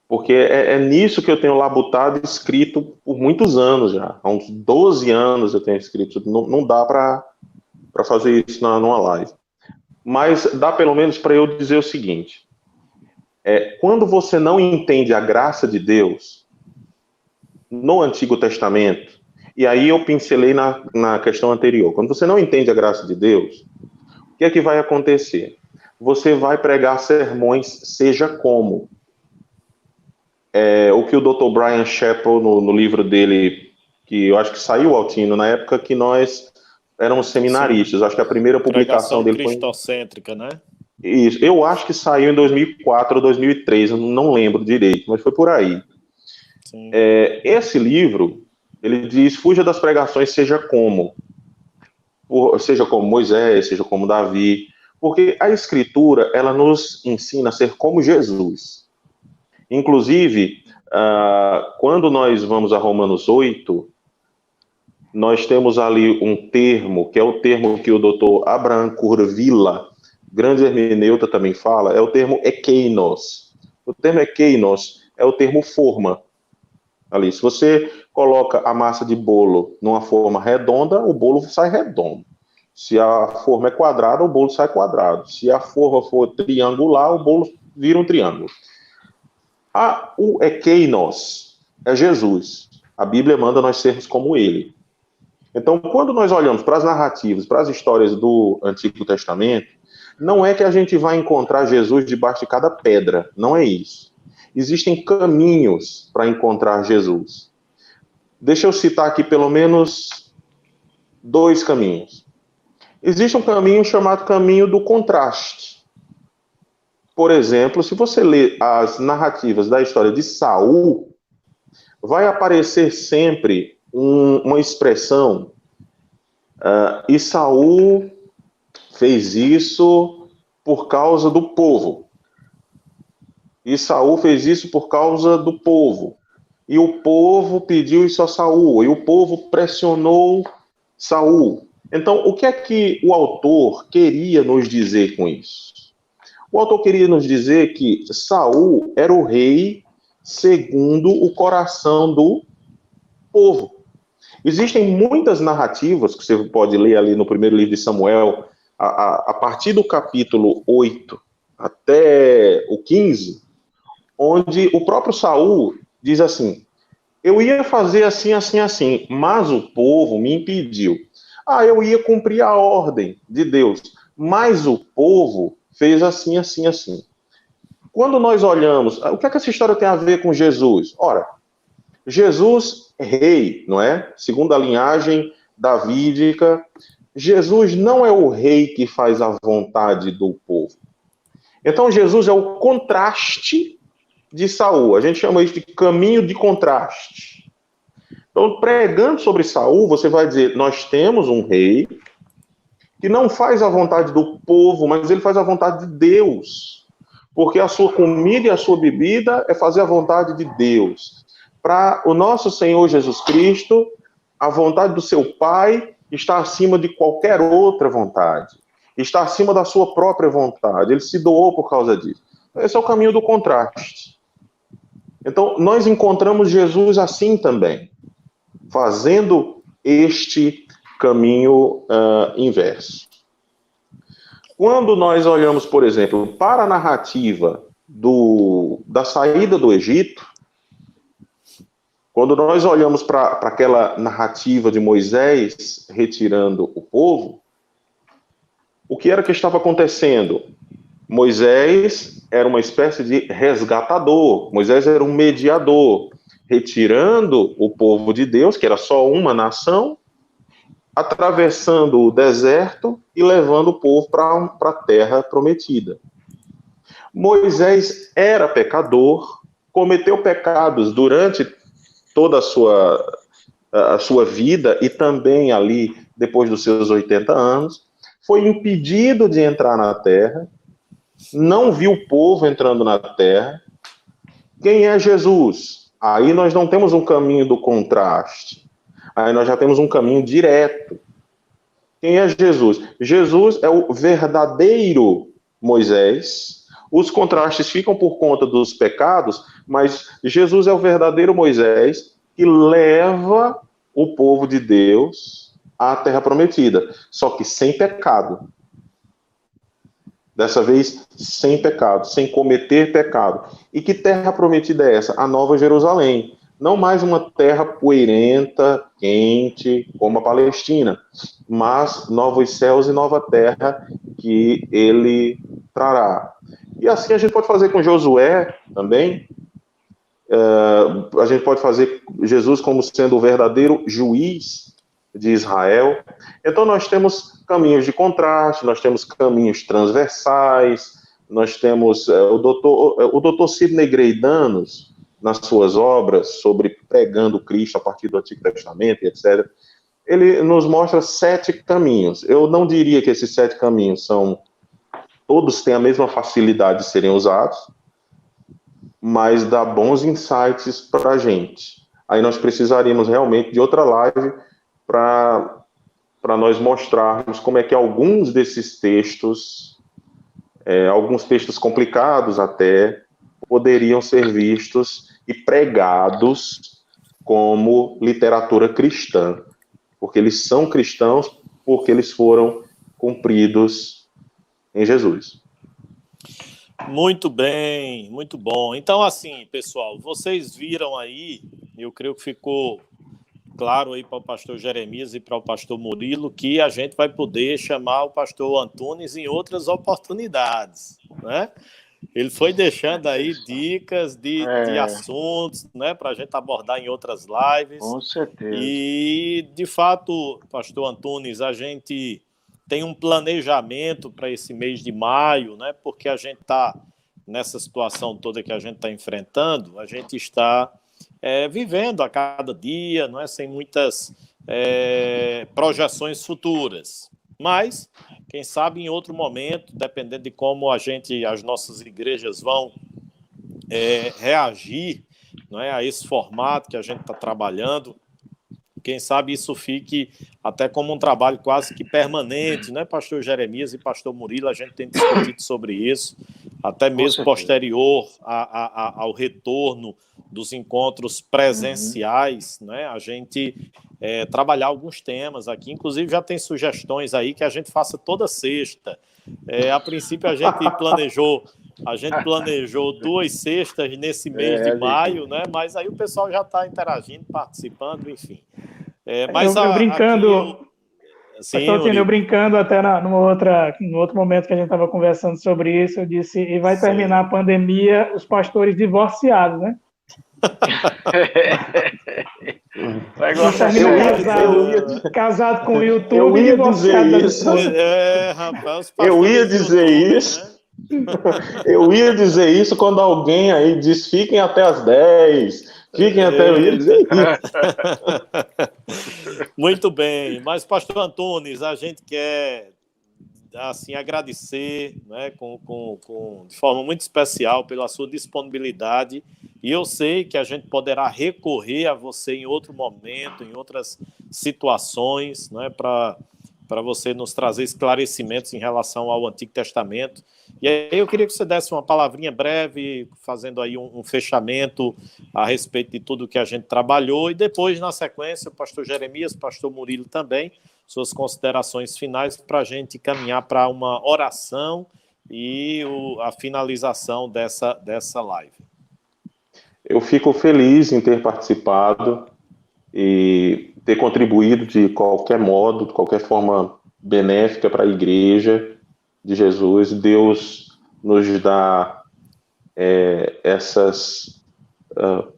[SPEAKER 4] Porque é nisso que eu tenho labutado e escrito por muitos anos já. Há uns 12 anos eu tenho escrito. Não dá para fazer isso numa live. Mas dá pelo menos para eu dizer o seguinte. Quando você não entende a graça de Deus no Antigo Testamento, e aí eu pincelei na questão anterior, quando você não entende a graça de Deus, o que é que vai acontecer? Você vai pregar sermões, seja como. O que o Dr. Brian Chappell, no livro dele, que eu acho que saiu, Altino, na época que nós éramos seminaristas. Sim. Acho que a primeira publicação dele foi...
[SPEAKER 1] cristocêntrica, né?
[SPEAKER 4] Isso. Eu acho que saiu em 2004 ou 2003, eu não lembro direito, mas foi por aí. Esse livro, ele diz, fuja das pregações, seja como Moisés, seja como Davi, porque a Escritura, ela nos ensina a ser como Jesus. Inclusive, quando nós vamos a Romanos 8, nós temos ali um termo, que é o termo que o Dr. Abraham Kurvila, grande hermeneuta, também fala, é o termo ekeinos. O termo ekeinos é o termo forma. Ali, se você coloca a massa de bolo numa forma redonda, o bolo sai redondo. Se a forma é quadrada, o bolo sai quadrado. Se a forma for triangular, o bolo vira um triângulo. O ekeinos é Jesus. A Bíblia manda nós sermos como ele. Então, quando nós olhamos para as narrativas, para as histórias do Antigo Testamento, não é que a gente vai encontrar Jesus debaixo de cada pedra. Não é isso. Existem caminhos para encontrar Jesus. Deixa eu citar aqui pelo menos 2 caminhos. Existe um caminho chamado caminho do contraste. Por exemplo, se você ler as narrativas da história de Saul, vai aparecer sempre uma expressão, e Saul fez isso por causa do povo. E Saul fez isso por causa do povo. E o povo pediu isso a Saul. E o povo pressionou Saul. Então, o que é que o autor queria nos dizer com isso? O autor queria nos dizer que Saul era o rei segundo o coração do povo. Existem muitas narrativas que você pode ler ali no primeiro livro de Samuel, a partir do capítulo 8 até o 15, onde o próprio Saul diz assim, eu ia fazer assim, assim, assim, mas o povo me impediu. Eu ia cumprir a ordem de Deus, mas o povo fez assim, assim, assim. Quando nós olhamos, o que é que essa história tem a ver com Jesus? Ora, Jesus é rei, não é? Segundo a linhagem davídica, Jesus não é o rei que faz a vontade do povo. Então, Jesus é o contraste de Saul. A gente chama isso de caminho de contraste. Então, pregando sobre Saul, você vai dizer, nós temos um rei que não faz a vontade do povo, mas ele faz a vontade de Deus. Porque a sua comida e a sua bebida é fazer a vontade de Deus. Para o nosso Senhor Jesus Cristo, a vontade do seu Pai está acima de qualquer outra vontade. Está acima da sua própria vontade. Ele se doou por causa disso. Esse é o caminho do contraste. Então, nós encontramos Jesus assim também, fazendo este caminho inverso. Quando nós olhamos, por exemplo, para a narrativa da saída do Egito, quando nós olhamos para aquela narrativa de Moisés retirando o povo, o que era que estava acontecendo? Moisés era uma espécie de resgatador, Moisés era um mediador, retirando o povo de Deus, que era só uma nação, atravessando o deserto e levando o povo para a terra prometida. Moisés era pecador, cometeu pecados durante toda a sua vida e também ali, depois dos seus 80 anos, foi impedido de entrar na terra, não viu o povo entrando na terra. Quem é Jesus? Aí nós não temos um caminho do contraste. Aí nós já temos um caminho direto. Quem é Jesus? Jesus é o verdadeiro Moisés. Os contrastes ficam por conta dos pecados, mas Jesus é o verdadeiro Moisés que leva o povo de Deus à Terra Prometida, só que sem pecado. Dessa vez, sem pecado, sem cometer pecado. E que terra prometida é essa? A Nova Jerusalém. Não mais uma terra poeirenta, quente, como a Palestina, mas novos céus e nova terra que ele trará. E assim a gente pode fazer com Josué também. A gente pode fazer Jesus como sendo o verdadeiro juiz de Israel. Então nós temos caminhos de contraste, nós temos caminhos transversais, nós temos o doutor Sidney Greidanos, nas suas obras sobre pregando Cristo a partir do Antigo Testamento, etc., ele nos mostra 7 caminhos. Eu não diria que esses 7 caminhos todos têm a mesma facilidade de serem usados, mas dá bons insights para a gente. Aí nós precisaríamos realmente de outra live para nós mostrarmos como é que alguns desses textos, alguns textos complicados até, poderiam ser vistos e pregados como literatura cristã, porque eles são cristãos, porque eles foram cumpridos em Jesus.
[SPEAKER 1] Muito bem, muito bom. Então, assim, pessoal, vocês viram aí, eu creio que ficou claro aí para o pastor Jeremias e para o pastor Murilo que a gente vai poder chamar o pastor Antunes em outras oportunidades, né? Ele foi deixando aí dicas de assuntos, né, para a gente abordar em outras lives.
[SPEAKER 3] Com certeza.
[SPEAKER 1] E, de fato, pastor Antunes, a gente tem um planejamento para esse mês de maio, né, porque a gente está nessa situação toda que a gente está enfrentando, a gente está vivendo a cada dia, não é, sem muitas projeções futuras. Mas, quem sabe em outro momento, dependendo de como as nossas igrejas vão reagir, não é, a esse formato que a gente está trabalhando, quem sabe isso fique até como um trabalho quase que permanente, né, pastor Jeremias e pastor Murilo, a gente tem discutido sobre isso, até mesmo posterior ao retorno dos encontros presenciais, né, a gente trabalhar alguns temas aqui, inclusive já tem sugestões aí que a gente faça toda sexta. A princípio a gente planejou 2 sextas nesse mês de maio, né, mas aí o pessoal já está interagindo, participando, enfim. Mas
[SPEAKER 2] eu brincando,
[SPEAKER 1] sim,
[SPEAKER 2] eu brincando até no outro momento que a gente estava conversando sobre isso, eu disse, e vai terminar a pandemia os pastores divorciados, né? Casado com o YouTube.
[SPEAKER 4] Eu ia dizer isso.
[SPEAKER 1] Rapaz,
[SPEAKER 4] eu ia dizer isso. Né? Eu ia dizer isso quando alguém aí diz fiquem até as 10. Fiquem até eu ia dizer isso.
[SPEAKER 1] Muito bem. Mas, pastor Antunes, a gente quer assim, agradecer, né, de forma muito especial pela sua disponibilidade, e eu sei que a gente poderá recorrer a você em outro momento, em outras situações, né, para você nos trazer esclarecimentos em relação ao Antigo Testamento. E aí eu queria que você desse uma palavrinha breve, fazendo aí um fechamento a respeito de tudo que a gente trabalhou, e depois, na sequência, o pastor Jeremias, o pastor Murilo também, suas considerações finais para a gente caminhar para uma oração e a finalização dessa live.
[SPEAKER 4] Eu fico feliz em ter participado e ter contribuído de qualquer modo, de qualquer forma benéfica para a Igreja de Jesus. Deus nos dá essas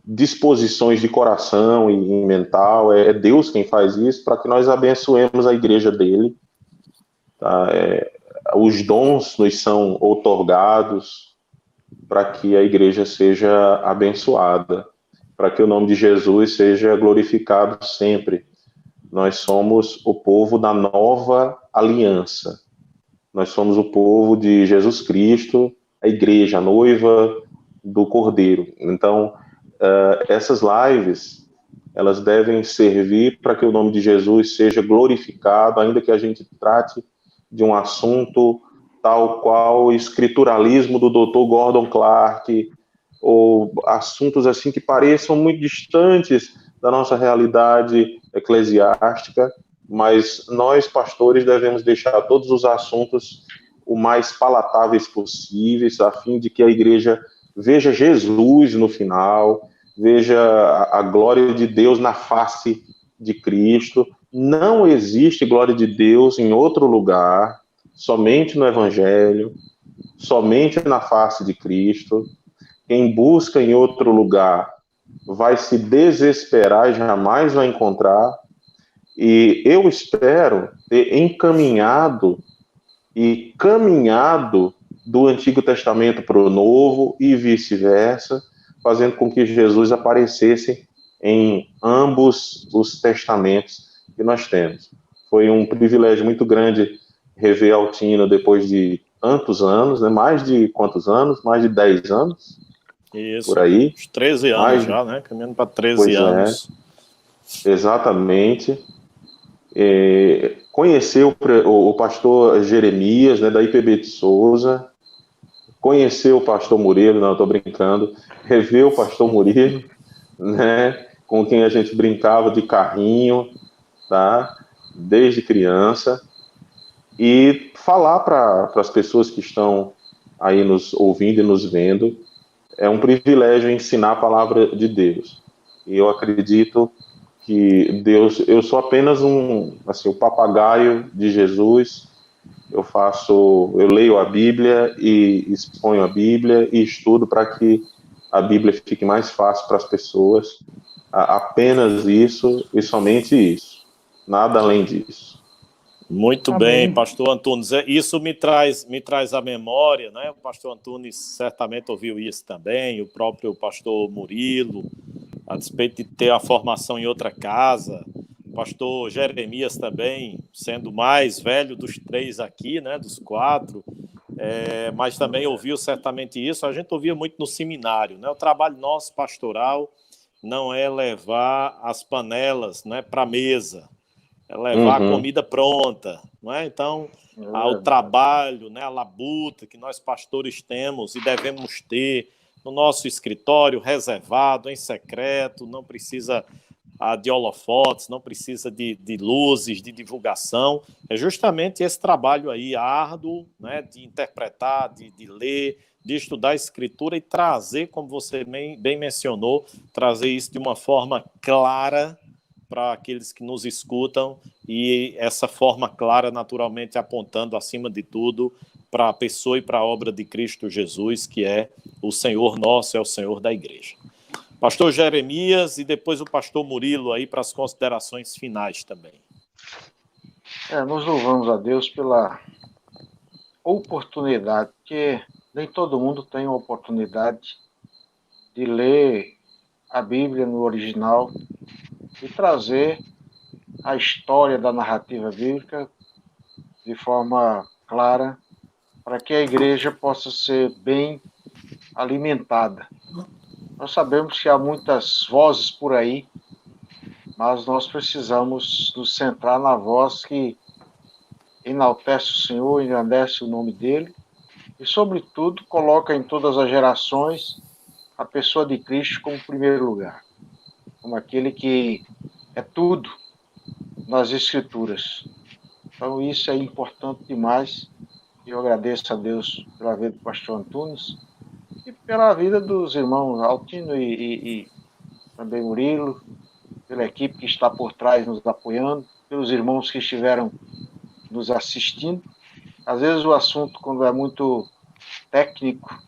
[SPEAKER 4] disposições de coração e mental, é Deus quem faz isso, para que nós abençoemos a igreja dele. Tá? Os dons nos são outorgados para que a igreja seja abençoada, para que o nome de Jesus seja glorificado sempre. Nós somos o povo da nova aliança. Nós somos o povo de Jesus Cristo, a igreja, a noiva do Cordeiro. Então, essas lives, elas devem servir para que o nome de Jesus seja glorificado, ainda que a gente trate de um assunto tal qual o escrituralismo do Dr. Gordon Clark, ou assuntos assim que pareçam muito distantes da nossa realidade eclesiástica, mas nós, pastores, devemos deixar todos os assuntos o mais palatáveis possíveis, a fim de que a igreja veja Jesus no final, veja a glória de Deus na face de Cristo. Não existe glória de Deus em outro lugar, somente no Evangelho, somente na face de Cristo. Quem busca em outro lugar vai se desesperar e jamais vai encontrar. E eu espero ter encaminhado e caminhado do Antigo Testamento para o Novo e vice-versa, fazendo com que Jesus aparecesse em ambos os testamentos que nós temos. Foi um privilégio muito grande rever Altino depois de tantos anos, né? Mais de quantos anos? Mais de 10 anos?
[SPEAKER 1] Isso,
[SPEAKER 4] por aí.
[SPEAKER 1] Uns 13 anos
[SPEAKER 4] Mais...
[SPEAKER 1] já, né? Caminhando para 13 anos.
[SPEAKER 4] Exatamente. Conhecer o pastor Jeremias, né, da IPB de Souza, conhecer o pastor Murilo, não, estou brincando, rever o pastor Murilo, né, com quem a gente brincava de carrinho, tá, desde criança, e falar para as pessoas que estão aí nos ouvindo e nos vendo, é um privilégio ensinar a palavra de Deus. E eu acredito que Deus, eu sou apenas o papagaio de Jesus. Eu leio a Bíblia e exponho a Bíblia e estudo para que a Bíblia fique mais fácil para as pessoas. Apenas isso e somente isso. Nada além disso.
[SPEAKER 1] Muito bem, pastor Antunes. Isso me traz à memória, né? O pastor Antunes certamente ouviu isso também, o próprio pastor Murilo, a despeito de ter a formação em outra casa, o pastor Jeremias também, sendo o mais velho dos 3 aqui, né? Dos 4, mas também ouviu certamente isso. A gente ouvia muito no seminário, né? O trabalho nosso pastoral não é levar as panelas, né, para a mesa, é levar a comida pronta, não é? Então, o trabalho, né, a labuta que nós pastores temos e devemos ter no nosso escritório, reservado, em secreto, não precisa de holofotes, não precisa de luzes, de divulgação, é justamente esse trabalho aí árduo, né, de interpretar, de ler, de estudar a escritura e trazer, como você bem mencionou, trazer isso de uma forma clara para aqueles que nos escutam, e essa forma clara, naturalmente, apontando, acima de tudo, para a pessoa e para a obra de Cristo Jesus, que é o Senhor nosso, é o Senhor da igreja. Pastor Jeremias e depois o pastor Murilo aí para as considerações finais também.
[SPEAKER 3] Nós louvamos a Deus pela oportunidade, porque nem todo mundo tem a oportunidade de ler a Bíblia no original e trazer a história da narrativa bíblica de forma clara, para que a igreja possa ser bem alimentada. Nós sabemos que há muitas vozes por aí, mas nós precisamos nos centrar na voz que enaltece o Senhor, engrandece o nome dele, e, sobretudo, coloca em todas as gerações a pessoa de Cristo como primeiro lugar, como aquele que é tudo nas Escrituras. Então, isso é importante demais. Eu agradeço a Deus pela vida do pastor Antunes e pela vida dos irmãos Altino e também Murilo, pela equipe que está por trás nos apoiando, pelos irmãos que estiveram nos assistindo. Às vezes o assunto, quando é muito técnico,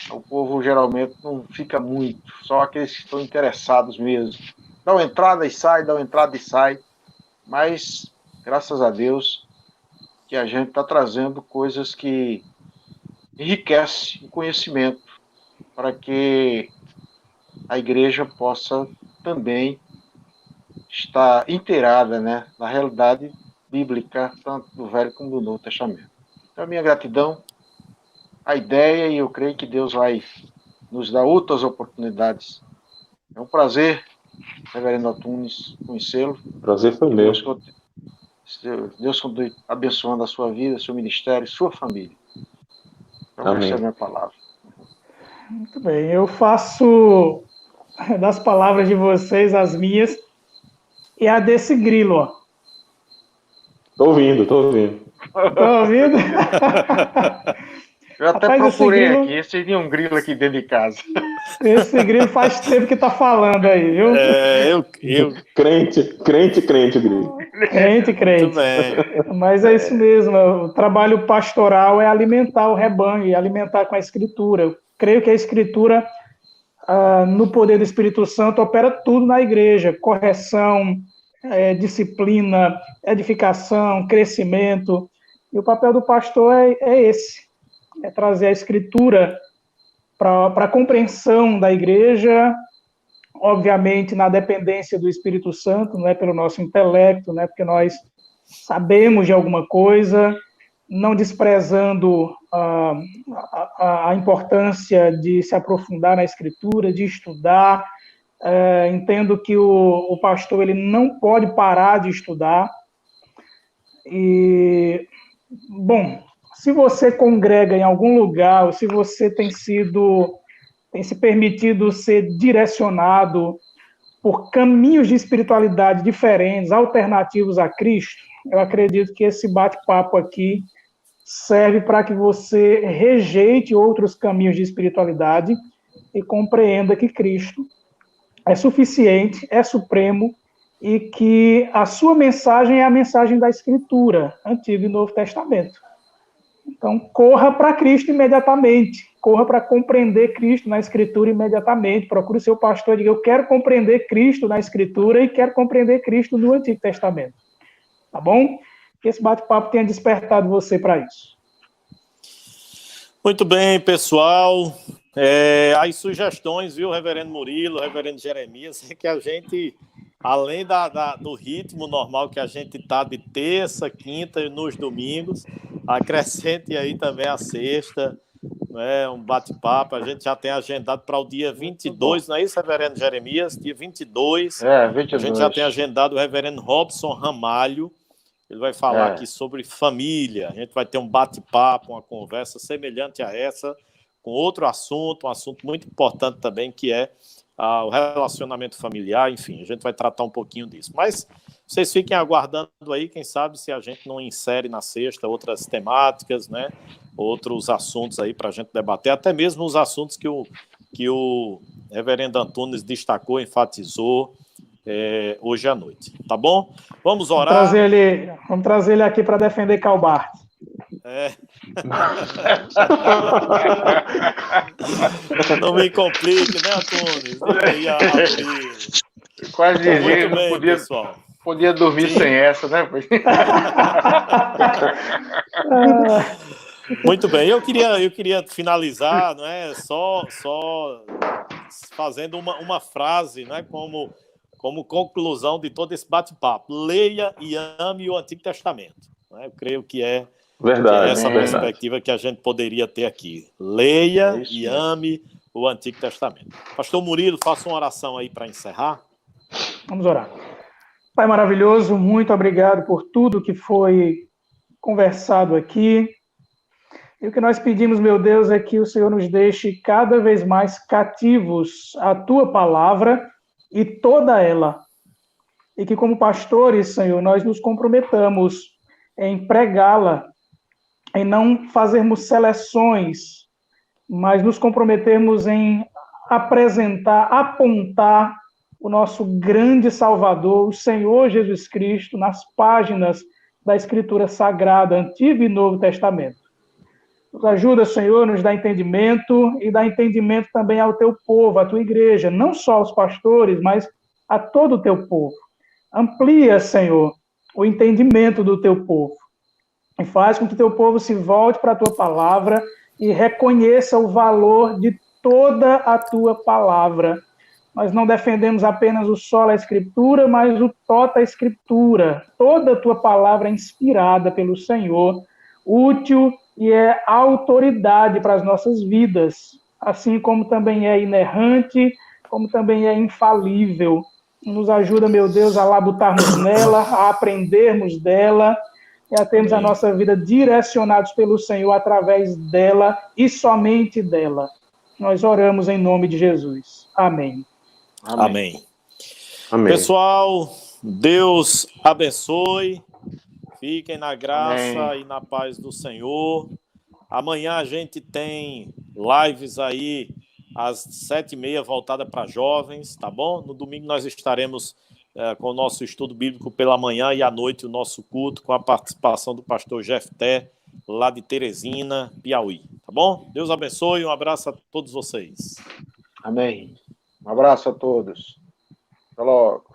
[SPEAKER 3] o povo geralmente não fica muito, só aqueles que estão interessados mesmo. Dá uma entrada e sai, dá uma entrada e sai, mas, graças a Deus, que a gente está trazendo coisas que enriquecem o conhecimento para que a igreja possa também estar inteirada, né, na realidade bíblica, tanto do Velho como do Novo Testamento. Então, a minha gratidão, a ideia, e eu creio que Deus vai nos dar outras oportunidades É um prazer, reverendo Antunes, conhecê-lo.
[SPEAKER 4] Prazer foi meu.
[SPEAKER 3] Deus continue abençoando a sua vida, seu ministério, sua família.
[SPEAKER 4] Amém.
[SPEAKER 3] Essa é a minha palavra.
[SPEAKER 2] Muito bem, eu faço das palavras de vocês as minhas e a desse grilo, ó.
[SPEAKER 4] Tô ouvindo.
[SPEAKER 2] Tá ouvindo?
[SPEAKER 3] Eu até
[SPEAKER 2] Rapaz,
[SPEAKER 3] procurei aqui, esse tinha um grilo aqui dentro de casa.
[SPEAKER 2] Esse grilo faz tempo que tá falando aí, viu?
[SPEAKER 4] Crente, grilo.
[SPEAKER 2] Crente.
[SPEAKER 1] Muito bem.
[SPEAKER 2] Mas é isso mesmo, o trabalho pastoral é alimentar o rebanho e alimentar com a Escritura. Eu creio que a Escritura, no poder do Espírito Santo, opera tudo na igreja: correção, disciplina, edificação, crescimento. E o papel do pastor é esse: é trazer a Escritura para a compreensão da igreja, obviamente na dependência do Espírito Santo, não é pelo nosso intelecto, não é porque nós sabemos de alguma coisa, não desprezando a importância de se aprofundar na Escritura, de estudar. Entendo que o pastor ele não pode parar de estudar. E, bom, se você congrega em algum lugar, ou se você tem se permitido ser direcionado por caminhos de espiritualidade diferentes, alternativos a Cristo, eu acredito que esse bate-papo aqui serve para que você rejeite outros caminhos de espiritualidade e compreenda que Cristo é suficiente, é supremo, e que a sua mensagem é a mensagem da Escritura, Antigo e Novo Testamento. Então, corra para Cristo imediatamente, corra para compreender Cristo na Escritura imediatamente, procure o seu pastor e diga: eu quero compreender Cristo na Escritura e quero compreender Cristo no Antigo Testamento. Tá bom? Que esse bate-papo tenha despertado você para isso.
[SPEAKER 1] Muito bem, pessoal. As sugestões, viu, reverendo Murilo, reverendo Jeremias, é que a gente, além do ritmo normal que a gente está de terça, quinta e nos domingos, acrescente aí também a sexta, né, um bate-papo. A gente já tem agendado para o dia 22, não é isso, reverendo Jeremias? Dia 22.
[SPEAKER 3] 22.
[SPEAKER 1] A gente já tem agendado o reverendo Robson Ramalho. Ele vai falar aqui sobre família. A gente vai ter um bate-papo, uma conversa semelhante a essa, com outro assunto, um assunto muito importante também, que é o relacionamento familiar. Enfim, a gente vai tratar um pouquinho disso. Mas vocês fiquem aguardando aí, quem sabe se a gente não insere na sexta outras temáticas, né? Outros assuntos aí para a gente debater, até mesmo os assuntos que o reverendo Antunes destacou, enfatizou hoje à noite. Tá bom? Vamos orar.
[SPEAKER 2] Vamos trazer ele aqui para defender Calbart.
[SPEAKER 1] Não me complique, né, Antunes?
[SPEAKER 3] Quase dizia,
[SPEAKER 1] não podia,
[SPEAKER 3] pessoal. Podia dormir sem essa, né?
[SPEAKER 1] Muito bem, eu queria finalizar, não é, só fazendo uma frase, né, como conclusão de todo esse bate-papo: leia e ame o Antigo Testamento. Né? Eu creio que é essa perspectiva que a gente poderia ter aqui. Leia e ame o Antigo Testamento. Pastor Murilo, faça uma oração aí para encerrar.
[SPEAKER 2] Vamos orar. Pai maravilhoso, muito obrigado por tudo que foi conversado aqui. E o que nós pedimos, meu Deus, é que o Senhor nos deixe cada vez mais cativos à Tua palavra e toda ela. E que, como pastores, Senhor, nós nos comprometamos em pregá-la, em não fazermos seleções, mas nos comprometermos em apresentar, apontar o nosso grande Salvador, o Senhor Jesus Cristo, nas páginas da Escritura Sagrada, Antigo e Novo Testamento. Nos ajuda, Senhor, nos dá entendimento e dá entendimento também ao Teu povo, à Tua igreja, não só aos pastores, mas a todo o Teu povo. Amplia, Senhor, o entendimento do Teu povo e faz com que o Teu povo se volte para a Tua palavra e reconheça o valor de toda a Tua palavra. Nós não defendemos apenas o sola Escritura, mas o tota Escritura. Toda a Tua palavra é inspirada pelo Senhor, útil e é autoridade para as nossas vidas, assim como também é inerrante, como também é infalível. Nos ajuda, meu Deus, a labutarmos nela, a aprendermos dela e a termos a nossa vida direcionados pelo Senhor através dela e somente dela. Nós oramos em nome de Jesus. Amém.
[SPEAKER 1] Amém.
[SPEAKER 4] Amém.
[SPEAKER 1] Pessoal, Deus abençoe. Fiquem na graça
[SPEAKER 3] Amém.
[SPEAKER 1] e na paz do Senhor. Amanhã a gente tem lives aí às 7h30, voltada para jovens, tá bom? No domingo nós estaremos com o nosso estudo bíblico pela manhã e à noite o nosso culto com a participação do pastor Jefté, lá de Teresina, Piauí, tá bom? Deus abençoe, um abraço a todos vocês.
[SPEAKER 3] Amém. Um abraço a todos. Até logo.